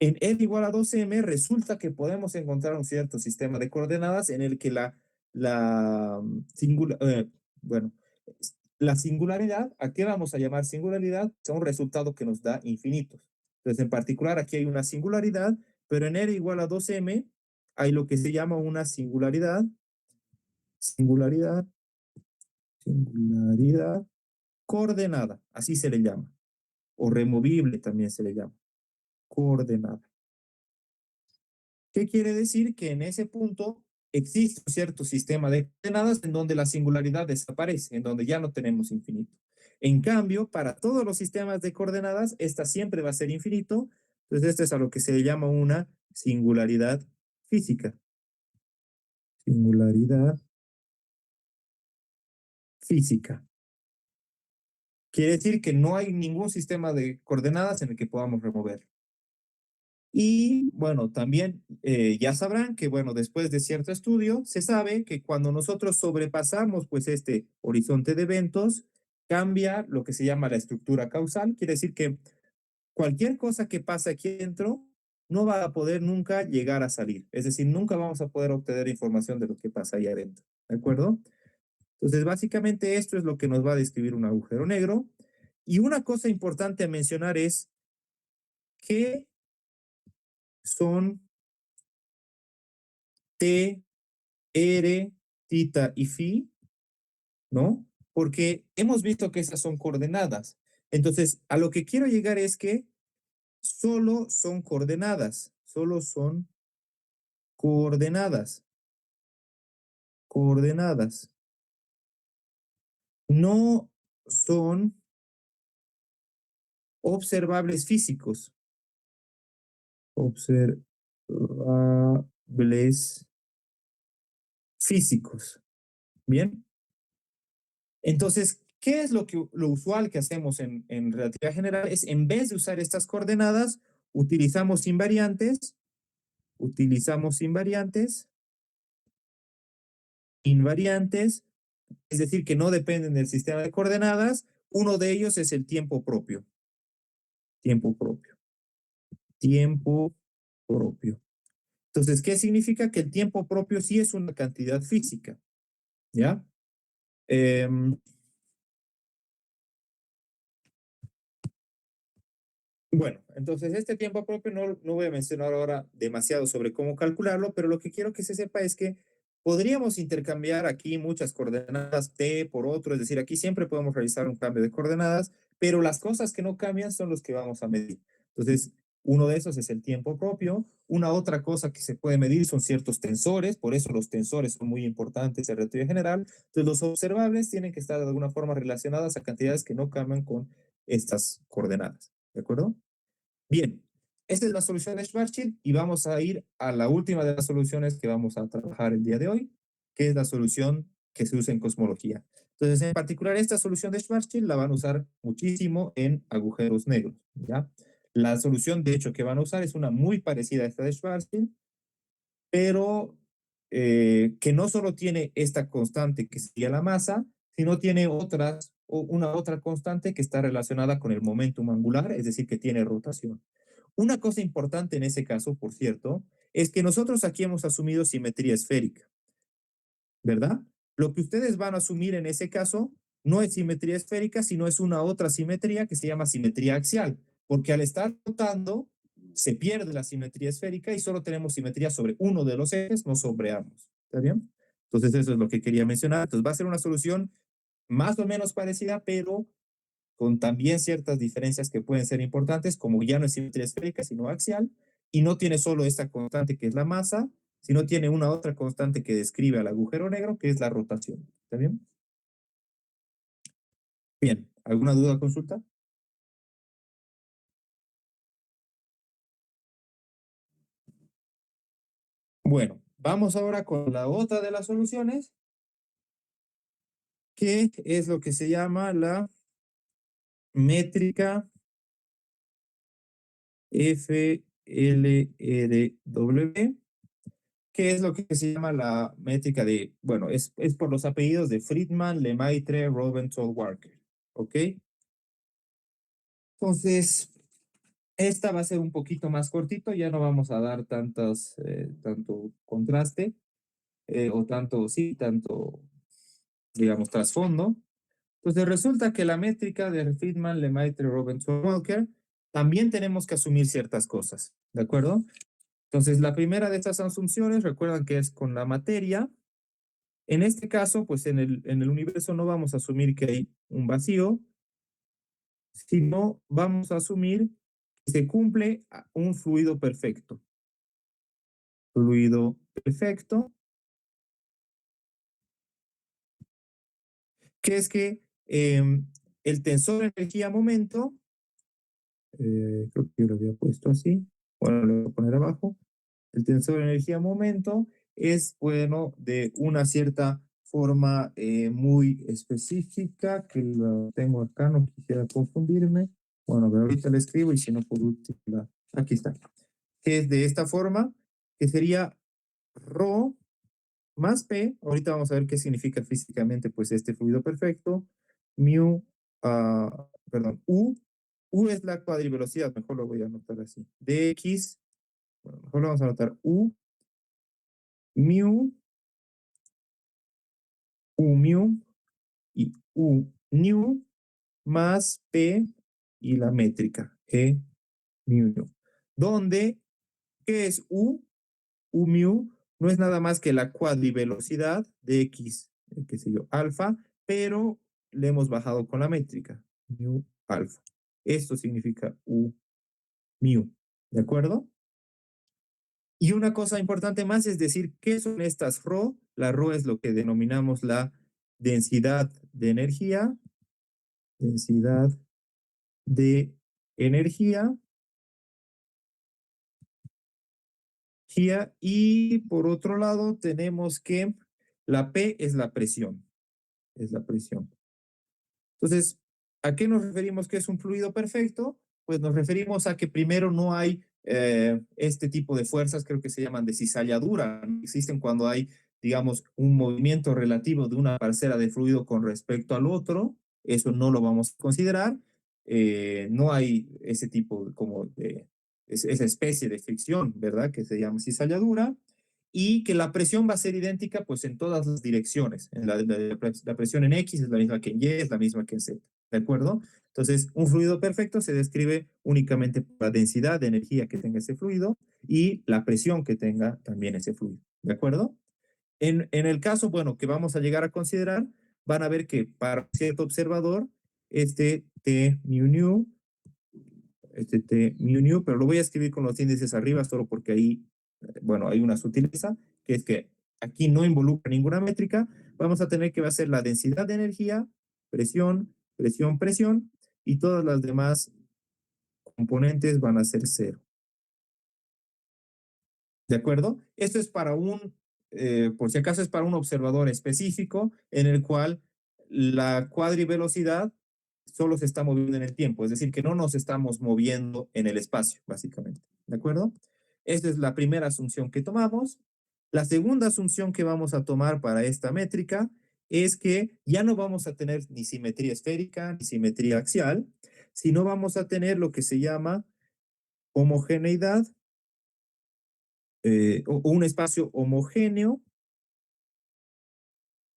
En N igual a 2M resulta que podemos encontrar un cierto sistema de coordenadas en el que la, singula, bueno, la singularidad, ¿a qué vamos a llamar singularidad? Es un resultado que nos da infinitos. Entonces, en particular, aquí hay una singularidad, pero en R igual a 2M hay lo que se llama una singularidad, singularidad coordenada, así se le llama, o removible también se le llama, coordenada. ¿Qué quiere decir? Que en ese punto existe un cierto sistema de coordenadas en donde la singularidad desaparece, en donde ya no tenemos infinito. En cambio, para todos los sistemas de coordenadas, esta siempre va a ser infinito. Entonces, esto es a lo que se le llama una singularidad física. Singularidad física. Quiere decir que no hay ningún sistema de coordenadas en el que podamos remover. Y bueno, también ya sabrán que, bueno, después de cierto estudio, se sabe que cuando nosotros sobrepasamos pues este horizonte de eventos, cambia lo que se llama la estructura causal. Quiere decir que cualquier cosa que pasa aquí dentro no va a poder nunca llegar a salir. Es decir, nunca vamos a poder obtener información de lo que pasa ahí adentro. ¿De acuerdo? Entonces, básicamente esto es lo que nos va a describir un agujero negro. Y una cosa importante a mencionar es que son T, R, tita y phi, ¿no? Porque hemos visto que esas son coordenadas. Entonces, a lo que quiero llegar es que solo son coordenadas, solo son coordenadas, coordenadas. No son observables físicos, observables físicos. Bien, entonces, ¿qué es lo usual que hacemos en relatividad general? Es en vez de usar estas coordenadas, utilizamos invariantes, invariantes, es decir, que no dependen del sistema de coordenadas. Uno de ellos es el tiempo propio, tiempo propio, tiempo propio. Entonces, ¿qué significa? Que el tiempo propio sí es una cantidad física, ¿ya? Eh, bueno, entonces este tiempo propio no voy a mencionar ahora demasiado sobre cómo calcularlo, pero lo que quiero que se sepa es que Podríamos intercambiar aquí muchas coordenadas t por otro, es decir, aquí siempre podemos realizar un cambio de coordenadas, pero las cosas que no cambian son los que vamos a medir. Entonces, uno de esos es el tiempo propio. Una otra cosa que se puede medir son ciertos tensores, por eso los tensores son muy importantes en relatividad general. Entonces, los observables tienen que estar de alguna forma relacionadas a cantidades que no cambian con estas coordenadas. ¿De acuerdo? Bien, esta es la solución de Schwarzschild y vamos a ir a la última de las soluciones que vamos a trabajar el día de hoy, que es la solución que se usa en cosmología. Entonces, en particular, esta solución de Schwarzschild la van a usar muchísimo en agujeros negros, ¿ya? La solución, de hecho, que van a usar es una muy parecida a esta de Schwarzschild, pero que no solo tiene esta constante que sería la masa, sino tiene otras, o una otra constante que está relacionada con el momentum angular, es decir, que tiene rotación. Una cosa importante en ese caso, por cierto, es que nosotros aquí hemos asumido simetría esférica, ¿verdad? Lo que ustedes van a asumir en ese caso no es simetría esférica, sino es una otra simetría que se llama simetría axial, porque al estar rotando se pierde la simetría esférica y solo tenemos simetría sobre uno de los ejes, no sobre ambos. ¿Está bien? Entonces eso es lo que quería mencionar. Entonces va a ser una solución más o menos parecida, pero con también ciertas diferencias que pueden ser importantes, como ya no es simetría esférica, sino axial, y no tiene solo esta constante que es la masa, sino tiene una otra constante que describe al agujero negro, que es la rotación. ¿Está bien? Bien, ¿alguna duda o consulta? Bueno, vamos ahora con la otra de las soluciones, que es lo que se llama la métrica FLRW, que es lo que se llama la métrica de, bueno, es por los apellidos de Friedman, Lemaitre, Robenthal, Walker. ¿Ok? Entonces, esta va a ser un poquito más cortito, ya no vamos a dar tanto contraste o tanto, sí, tanto, digamos, trasfondo. Entonces, resulta que la métrica de Friedman, Lemaitre, Robenthal, Walker, también tenemos que asumir ciertas cosas, ¿de acuerdo? Entonces, la primera de estas asunciones, recuerdan que es con la materia. En este caso, pues en el universo no vamos a asumir que hay un vacío, sino vamos a asumir que se cumple un fluido perfecto. Fluido perfecto, que es que el tensor energía-momento, creo que yo lo había puesto así, bueno, lo voy a poner abajo, el tensor energía-momento es, bueno, de una cierta forma muy específica, que lo tengo acá, no quisiera confundirme. Bueno, pero ahorita le escribo y si no, por último, aquí está. Que es de esta forma, que sería ρ más P, ahorita vamos a ver qué significa físicamente pues este fluido perfecto, mu, perdón, U es la cuadrivelocidad, mejor lo voy a anotar así, dx, bueno, mejor lo vamos a anotar U, mu, U mu y U nu más P y la métrica, G mu nu, donde, ¿qué es U? U mu no es nada más que la cuadrivelocidad de X, qué sé yo, alfa, pero le hemos bajado con la métrica, mu alfa. Esto significa U mu, ¿de acuerdo? Y una cosa importante más es decir, ¿qué son estas ρ? La ρ es lo que denominamos la densidad de energía, y por otro lado tenemos que la P es la presión. Entonces, ¿a qué nos referimos que es un fluido perfecto? Pues nos referimos a que primero no hay este tipo de fuerzas, creo que se llaman de cizalladura, ¿no? Existen cuando hay, digamos, un movimiento relativo de una parcela de fluido con respecto al otro, eso no lo vamos a considerar, no hay ese tipo como de, esa especie de fricción, ¿verdad? Que se llama cizalladura, y que la presión va a ser idéntica pues en todas las direcciones. La presión en X es la misma que en Y, es la misma que en Z, ¿de acuerdo? Entonces, un fluido perfecto se describe únicamente por la densidad de energía que tenga ese fluido y la presión que tenga también ese fluido, ¿de acuerdo? En el caso, bueno, que vamos a llegar a considerar, van a ver que para cierto observador, este T mu nu, pero lo voy a escribir con los índices arriba solo porque ahí, bueno, hay una sutileza, que es que aquí no involucra ninguna métrica. Vamos a tener que va a ser la densidad de energía, presión, presión, presión, y todas las demás componentes van a ser cero. ¿De acuerdo? Esto es para por si acaso es para un observador específico en el cual la cuadrivelocidad solo se está moviendo en el tiempo, es decir, que no nos estamos moviendo en el espacio, básicamente. ¿De acuerdo? Esta es la primera asunción que tomamos. La segunda asunción que vamos a tomar para esta métrica es que ya no vamos a tener ni simetría esférica ni simetría axial, sino vamos a tener lo que se llama homogeneidad o un espacio homogéneo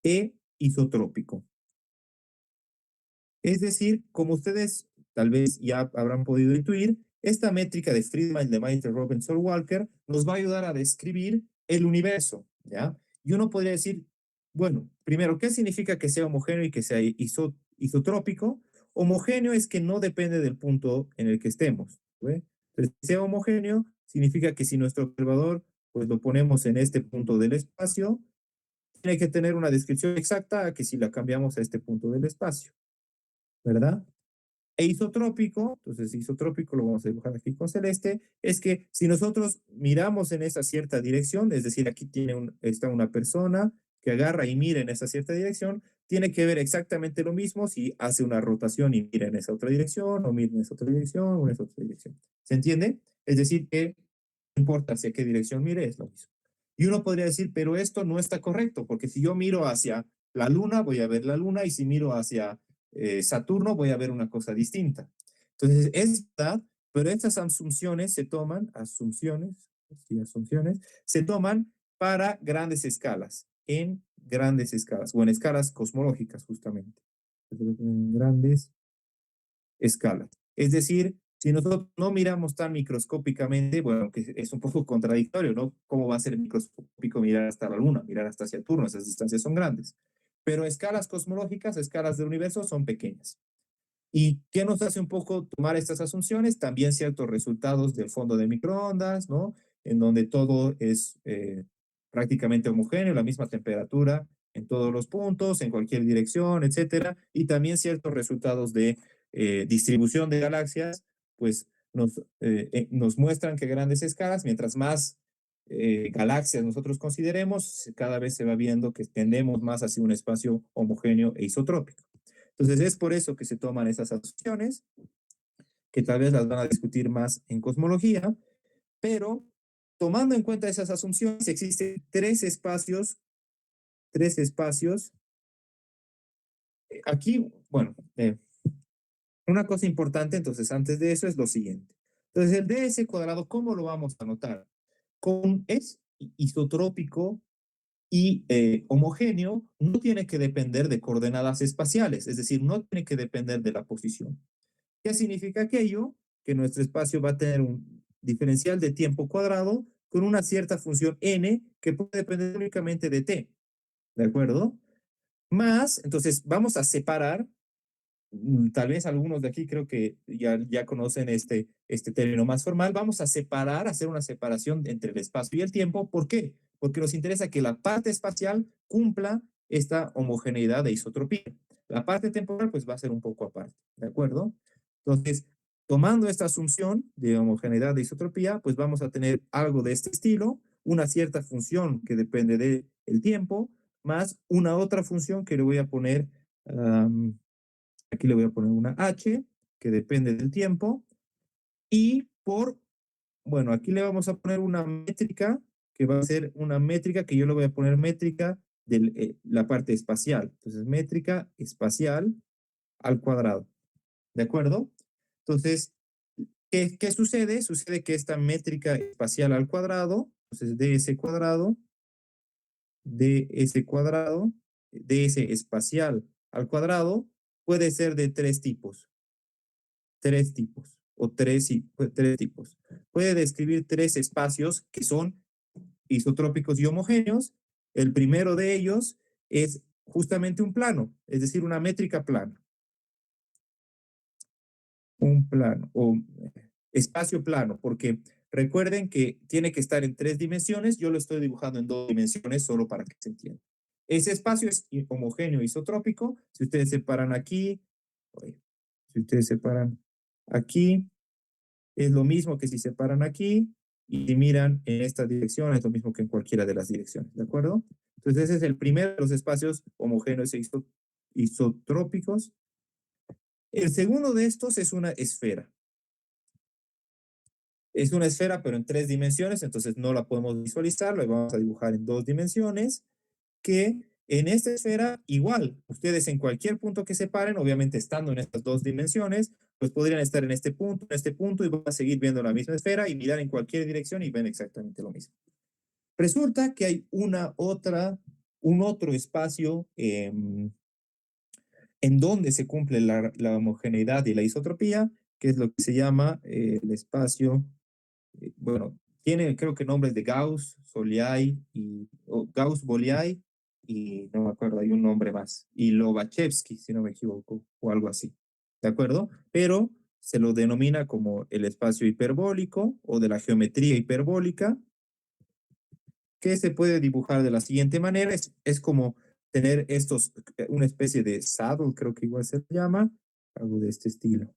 e isotrópico. Es decir, como ustedes tal vez ya habrán podido intuir, esta métrica de Friedman, Lemaitre, Robinson, Walker nos va a ayudar a describir el universo, ¿ya? Y uno podría decir, bueno, primero, ¿qué significa que sea homogéneo y que sea isotrópico? Homogéneo es que no depende del punto en el que estemos, ¿ve? Entonces, que sea homogéneo significa que si nuestro observador pues lo ponemos en este punto del espacio, tiene que tener una descripción exacta a que si la cambiamos a este punto del espacio, ¿verdad? E isotrópico, entonces isotrópico lo vamos a dibujar aquí con celeste, es que si nosotros miramos en esa cierta dirección, es decir, aquí está una persona que agarra y mira en esa cierta dirección, tiene que ver exactamente lo mismo si hace una rotación y mira en esa otra dirección, o mira en esa otra dirección, o en esa otra dirección. ¿Se entiende? Es decir, que no importa hacia qué dirección mire, es lo mismo. Y uno podría decir, pero esto no está correcto, porque si yo miro hacia la luna, voy a ver la luna, y si miro hacia Saturno, voy a ver una cosa distinta. Entonces, es verdad, pero estas asunciones se toman, asunciones, se toman para grandes escalas, en grandes escalas, o en escalas cosmológicas, justamente. En grandes escalas. Es decir, si nosotros no miramos tan microscópicamente, bueno, que es un poco contradictorio, ¿no? ¿Cómo va a ser microscópico mirar hasta la Luna, mirar hasta Saturno? Esas distancias son grandes. Pero escalas cosmológicas, escalas del universo son pequeñas. ¿Y qué nos hace un poco tomar estas asunciones? También ciertos resultados del fondo de microondas, ¿no? En donde todo es prácticamente homogéneo, la misma temperatura en todos los puntos, en cualquier dirección, etcétera. Y también ciertos resultados de distribución de galaxias, pues nos muestran que grandes escalas, mientras más galaxias nosotros consideremos, cada vez se va viendo que tendemos más hacia un espacio homogéneo e isotrópico. Entonces es por eso que se toman esas asunciones, que tal vez las van a discutir más en cosmología, pero tomando en cuenta esas asunciones, existen tres espacios. Aquí, bueno, una cosa importante entonces antes de eso es lo siguiente. Entonces el ds cuadrado, ¿cómo lo vamos a anotar? Es isotrópico y homogéneo, no tiene que depender de coordenadas espaciales, es decir, no tiene que depender de la posición. ¿Qué significa aquello? Que nuestro espacio va a tener un diferencial de tiempo cuadrado con una cierta función n que puede depender únicamente de t, ¿de acuerdo? Más, entonces vamos a separar, tal vez algunos de aquí creo que ya conocen este término más formal, vamos a separar, hacer una separación entre el espacio y el tiempo. ¿Por qué? Porque nos interesa que la parte espacial cumpla esta homogeneidad de isotropía. La parte temporal pues va a ser un poco aparte, ¿de acuerdo? Entonces, tomando esta asunción de homogeneidad de isotropía, pues vamos a tener algo de este estilo, una cierta función que depende del tiempo, más una otra función que le voy a poner, aquí le voy a poner una h, que depende del tiempo, y bueno, aquí le vamos a poner una métrica, que va a ser una métrica que yo le voy a poner métrica de la parte espacial. Entonces, métrica espacial al cuadrado. ¿De acuerdo? Entonces, ¿qué sucede? Sucede que esta métrica espacial al cuadrado, entonces ds espacial al cuadrado, puede ser de tres tipos, o tres tipos. Puede describir tres espacios que son isotrópicos y homogéneos, El primero de ellos es justamente un plano, es decir, una métrica plana. Un plano o espacio plano, porque recuerden que tiene que estar en 3 dimensiones. Yo lo estoy dibujando en 2 dimensiones solo para que se entienda. Ese espacio es homogéneo isotrópico. Si ustedes separan aquí, si ustedes separan aquí, es lo mismo que si separan aquí y si miran en esta dirección, es lo mismo que en cualquiera de las direcciones, ¿de acuerdo? Entonces ese es el primero de los espacios homogéneos e isotrópicos. El segundo de estos es una esfera. Es una esfera, pero en 3 dimensiones, entonces no la podemos visualizar, la vamos a dibujar en 2 dimensiones, que en esta esfera, igual, ustedes en cualquier punto que se paren, obviamente estando en estas 2 dimensiones, pues podrían estar en este punto, y van a seguir viendo la misma esfera y mirar en cualquier dirección y ven exactamente lo mismo. Resulta que hay un otro espacio en donde se cumple la homogeneidad y la isotropía, que es lo que se llama el espacio bueno, tiene creo que nombres de Gauss, Soliai o Gauss, Bolyai y no me acuerdo, hay un nombre más, y Lobachevsky, si no me equivoco, o algo así, ¿de acuerdo? Pero se lo denomina como el espacio hiperbólico o de la geometría hiperbólica, que se puede dibujar de la siguiente manera. Es como tener una especie de saddle, creo que igual se llama, algo de este estilo.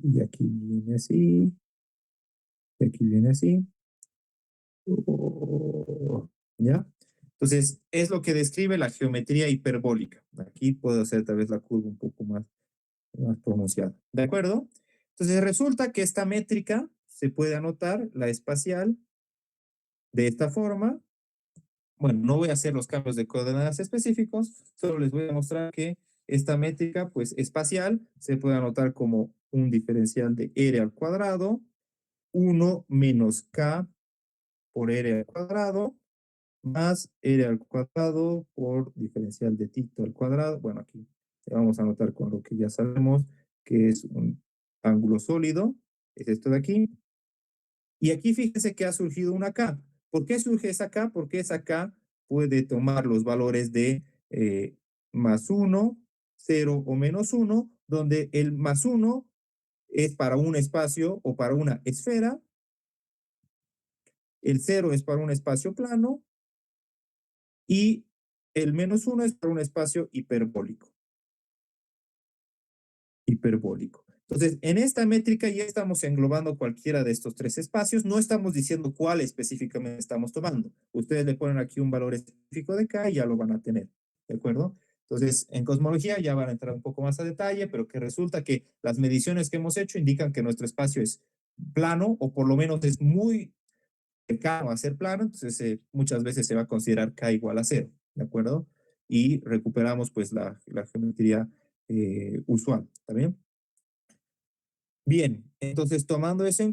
Y aquí viene así, y aquí viene así. ¿Ya? Entonces, es lo que describe la geometría hiperbólica. Aquí puedo hacer tal vez la curva un poco más pronunciada. ¿De acuerdo? Entonces, resulta que esta métrica se puede anotar, la espacial, de esta forma. Bueno, no voy a hacer los cambios de coordenadas específicos, solo les voy a mostrar que esta métrica, pues espacial, se puede anotar como un diferencial de r al cuadrado, 1 menos k por r al cuadrado, más r al cuadrado por diferencial de tito al cuadrado. Bueno, aquí vamos a anotar con lo que ya sabemos, que es un ángulo sólido, es esto de aquí. Y aquí fíjense que ha surgido una K. ¿Por qué surge esa K? Porque esa K puede tomar los valores de más 1, 0 o menos 1, donde el más 1 es para un espacio o para una esfera, el 0 es para un espacio plano, y el menos 1 es para un espacio hiperbólico. Hiperbólico. Entonces, en esta métrica ya estamos englobando cualquiera de estos 3 espacios. No estamos diciendo cuál específicamente estamos tomando. Ustedes le ponen aquí un valor específico de K y ya lo van a tener. ¿De acuerdo? Entonces, en cosmología ya van a entrar un poco más a detalle, pero que resulta que las mediciones que hemos hecho indican que nuestro espacio es plano, o por lo menos es muy cercano a ser plano. Entonces muchas veces se va a considerar K igual a 0, ¿de acuerdo? Y recuperamos pues la geometría usual, ¿está bien? Bien, entonces eh, tomando eso en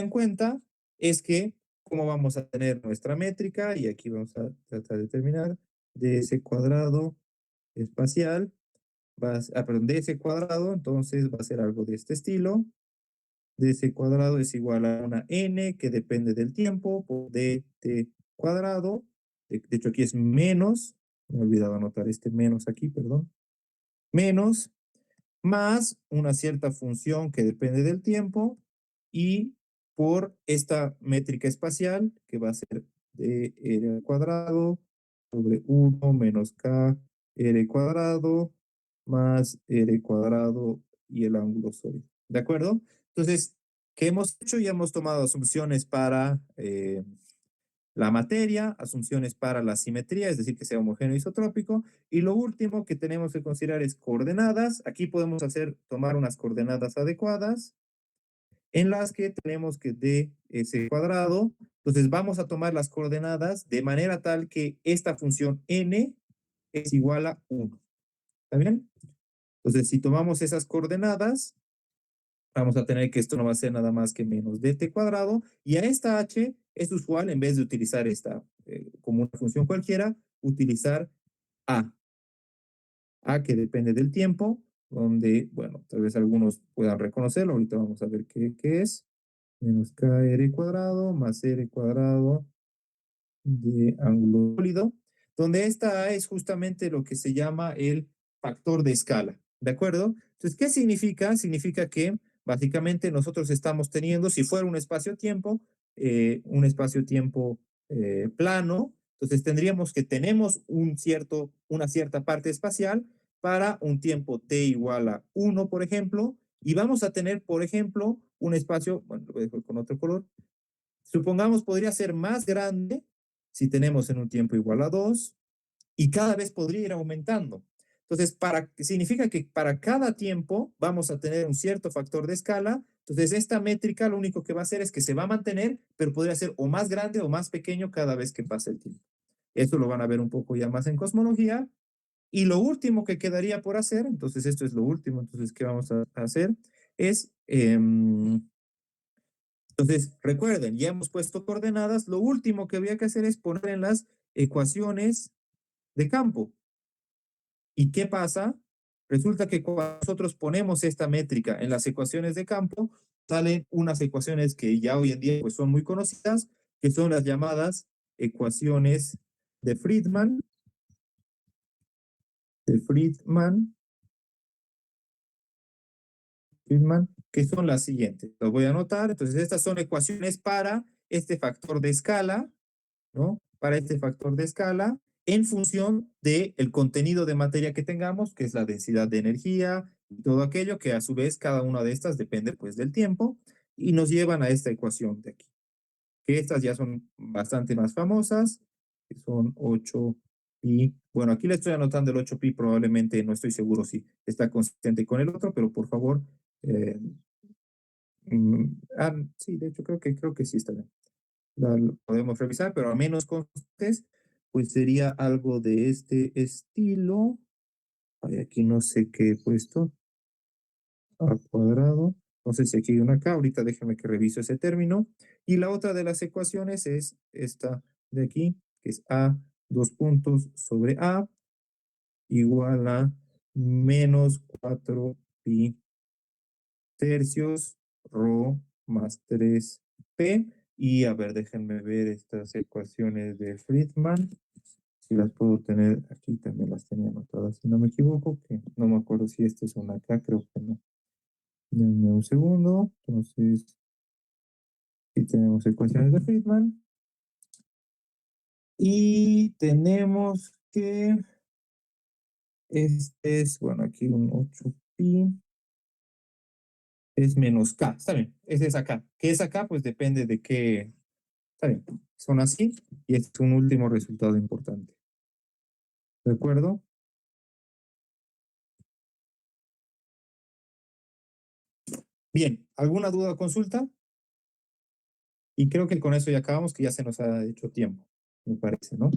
cuenta, es que cómo vamos a tener nuestra métrica, y aquí vamos a tratar de terminar, de ese cuadrado espacial, perdón, de ese cuadrado, entonces va a ser algo de este estilo. De ese cuadrado es igual a una n que depende del tiempo por dt cuadrado. De hecho, aquí es menos, me he olvidado anotar este menos aquí, perdón. Menos, más una cierta función que depende del tiempo, y por esta métrica espacial que va a ser de r al cuadrado sobre 1 menos k r cuadrado más r cuadrado y el ángulo sólido. ¿De acuerdo? Entonces, ¿qué hemos hecho? Ya hemos tomado asunciones para la materia, asunciones para la simetría, es decir, que sea homogéneo isotrópico, y lo último que tenemos que considerar es coordenadas. Aquí podemos tomar unas coordenadas adecuadas, en las que tenemos que de ese cuadrado, entonces vamos a tomar las coordenadas de manera tal que esta función n es igual a 1. ¿Está bien? Entonces, si tomamos esas coordenadas, vamos a tener que esto no va a ser nada más que menos dt cuadrado, y a esta h es usual, en vez de utilizar esta como una función cualquiera, utilizar a. A que depende del tiempo, donde, bueno, tal vez algunos puedan reconocerlo, ahorita vamos a ver qué es. menos kr cuadrado más r cuadrado de ángulo sólido, donde esta A es justamente lo que se llama el factor de escala, ¿de acuerdo? Entonces, ¿qué significa? Significa que básicamente nosotros estamos teniendo, si fuera un espacio-tiempo plano, entonces tendríamos que tenemos una cierta parte espacial para un tiempo t igual a 1, por ejemplo, y vamos a tener, por ejemplo, un espacio, bueno, lo voy a dejar con otro color, supongamos podría ser más grande si tenemos en un tiempo igual a 2 y cada vez podría ir aumentando. Entonces, significa que para cada tiempo vamos a tener un cierto factor de escala. Entonces, esta métrica lo único que va a hacer es que se va a mantener, pero podría ser o más grande o más pequeño cada vez que pase el tiempo. Esto lo van a ver un poco ya más en cosmología. Y lo último que quedaría por hacer, entonces esto es lo último, entonces, ¿qué vamos a hacer? Es entonces, recuerden, ya hemos puesto coordenadas, lo último que había que hacer es poner en las ecuaciones de campo. ¿Y qué pasa? Resulta que cuando nosotros ponemos esta métrica en las ecuaciones de campo, salen unas ecuaciones que ya hoy en día pues, son muy conocidas, que son las llamadas ecuaciones de Friedman, de Friedman, Friedman, que son las siguientes. Las voy a anotar. Entonces, estas son ecuaciones para este factor de escala, ¿no? Para este factor de escala en función del contenido de materia que tengamos, que es la densidad de energía y todo aquello, que a su vez cada una de estas depende pues del tiempo y nos llevan a esta ecuación de aquí, que estas ya son bastante más famosas, que son 8pi. Bueno, aquí le estoy anotando el 8pi, probablemente no estoy seguro si está consistente con el otro, pero por favor, eh, sí, de hecho creo que sí está bien. Lo podemos revisar, pero a menos constantes, pues sería algo de este estilo. Ay, aquí no sé qué he puesto. A cuadrado. No sé si aquí hay una acá. Ahorita déjeme que reviso ese término. Y la otra de las ecuaciones es esta de aquí, que es A, dos puntos sobre A, igual a menos 4 pi tercios, rho más 3p. Y a ver, déjenme ver estas ecuaciones de Friedman. Si las puedo tener, aquí también las tenía anotadas, si no me equivoco, que no me acuerdo si esta es una acá, creo que no. Denme un segundo. Entonces, aquí tenemos ecuaciones de Friedman. Y tenemos que, este es, bueno, aquí un 8pi, es menos k, está bien, ese es acá. ¿Qué es acá? Pues depende de qué, está bien, son así, y este es un último resultado importante. ¿De acuerdo? Bien, ¿alguna duda o consulta? Y creo que con eso ya acabamos, que ya se nos ha hecho tiempo, me parece, ¿no?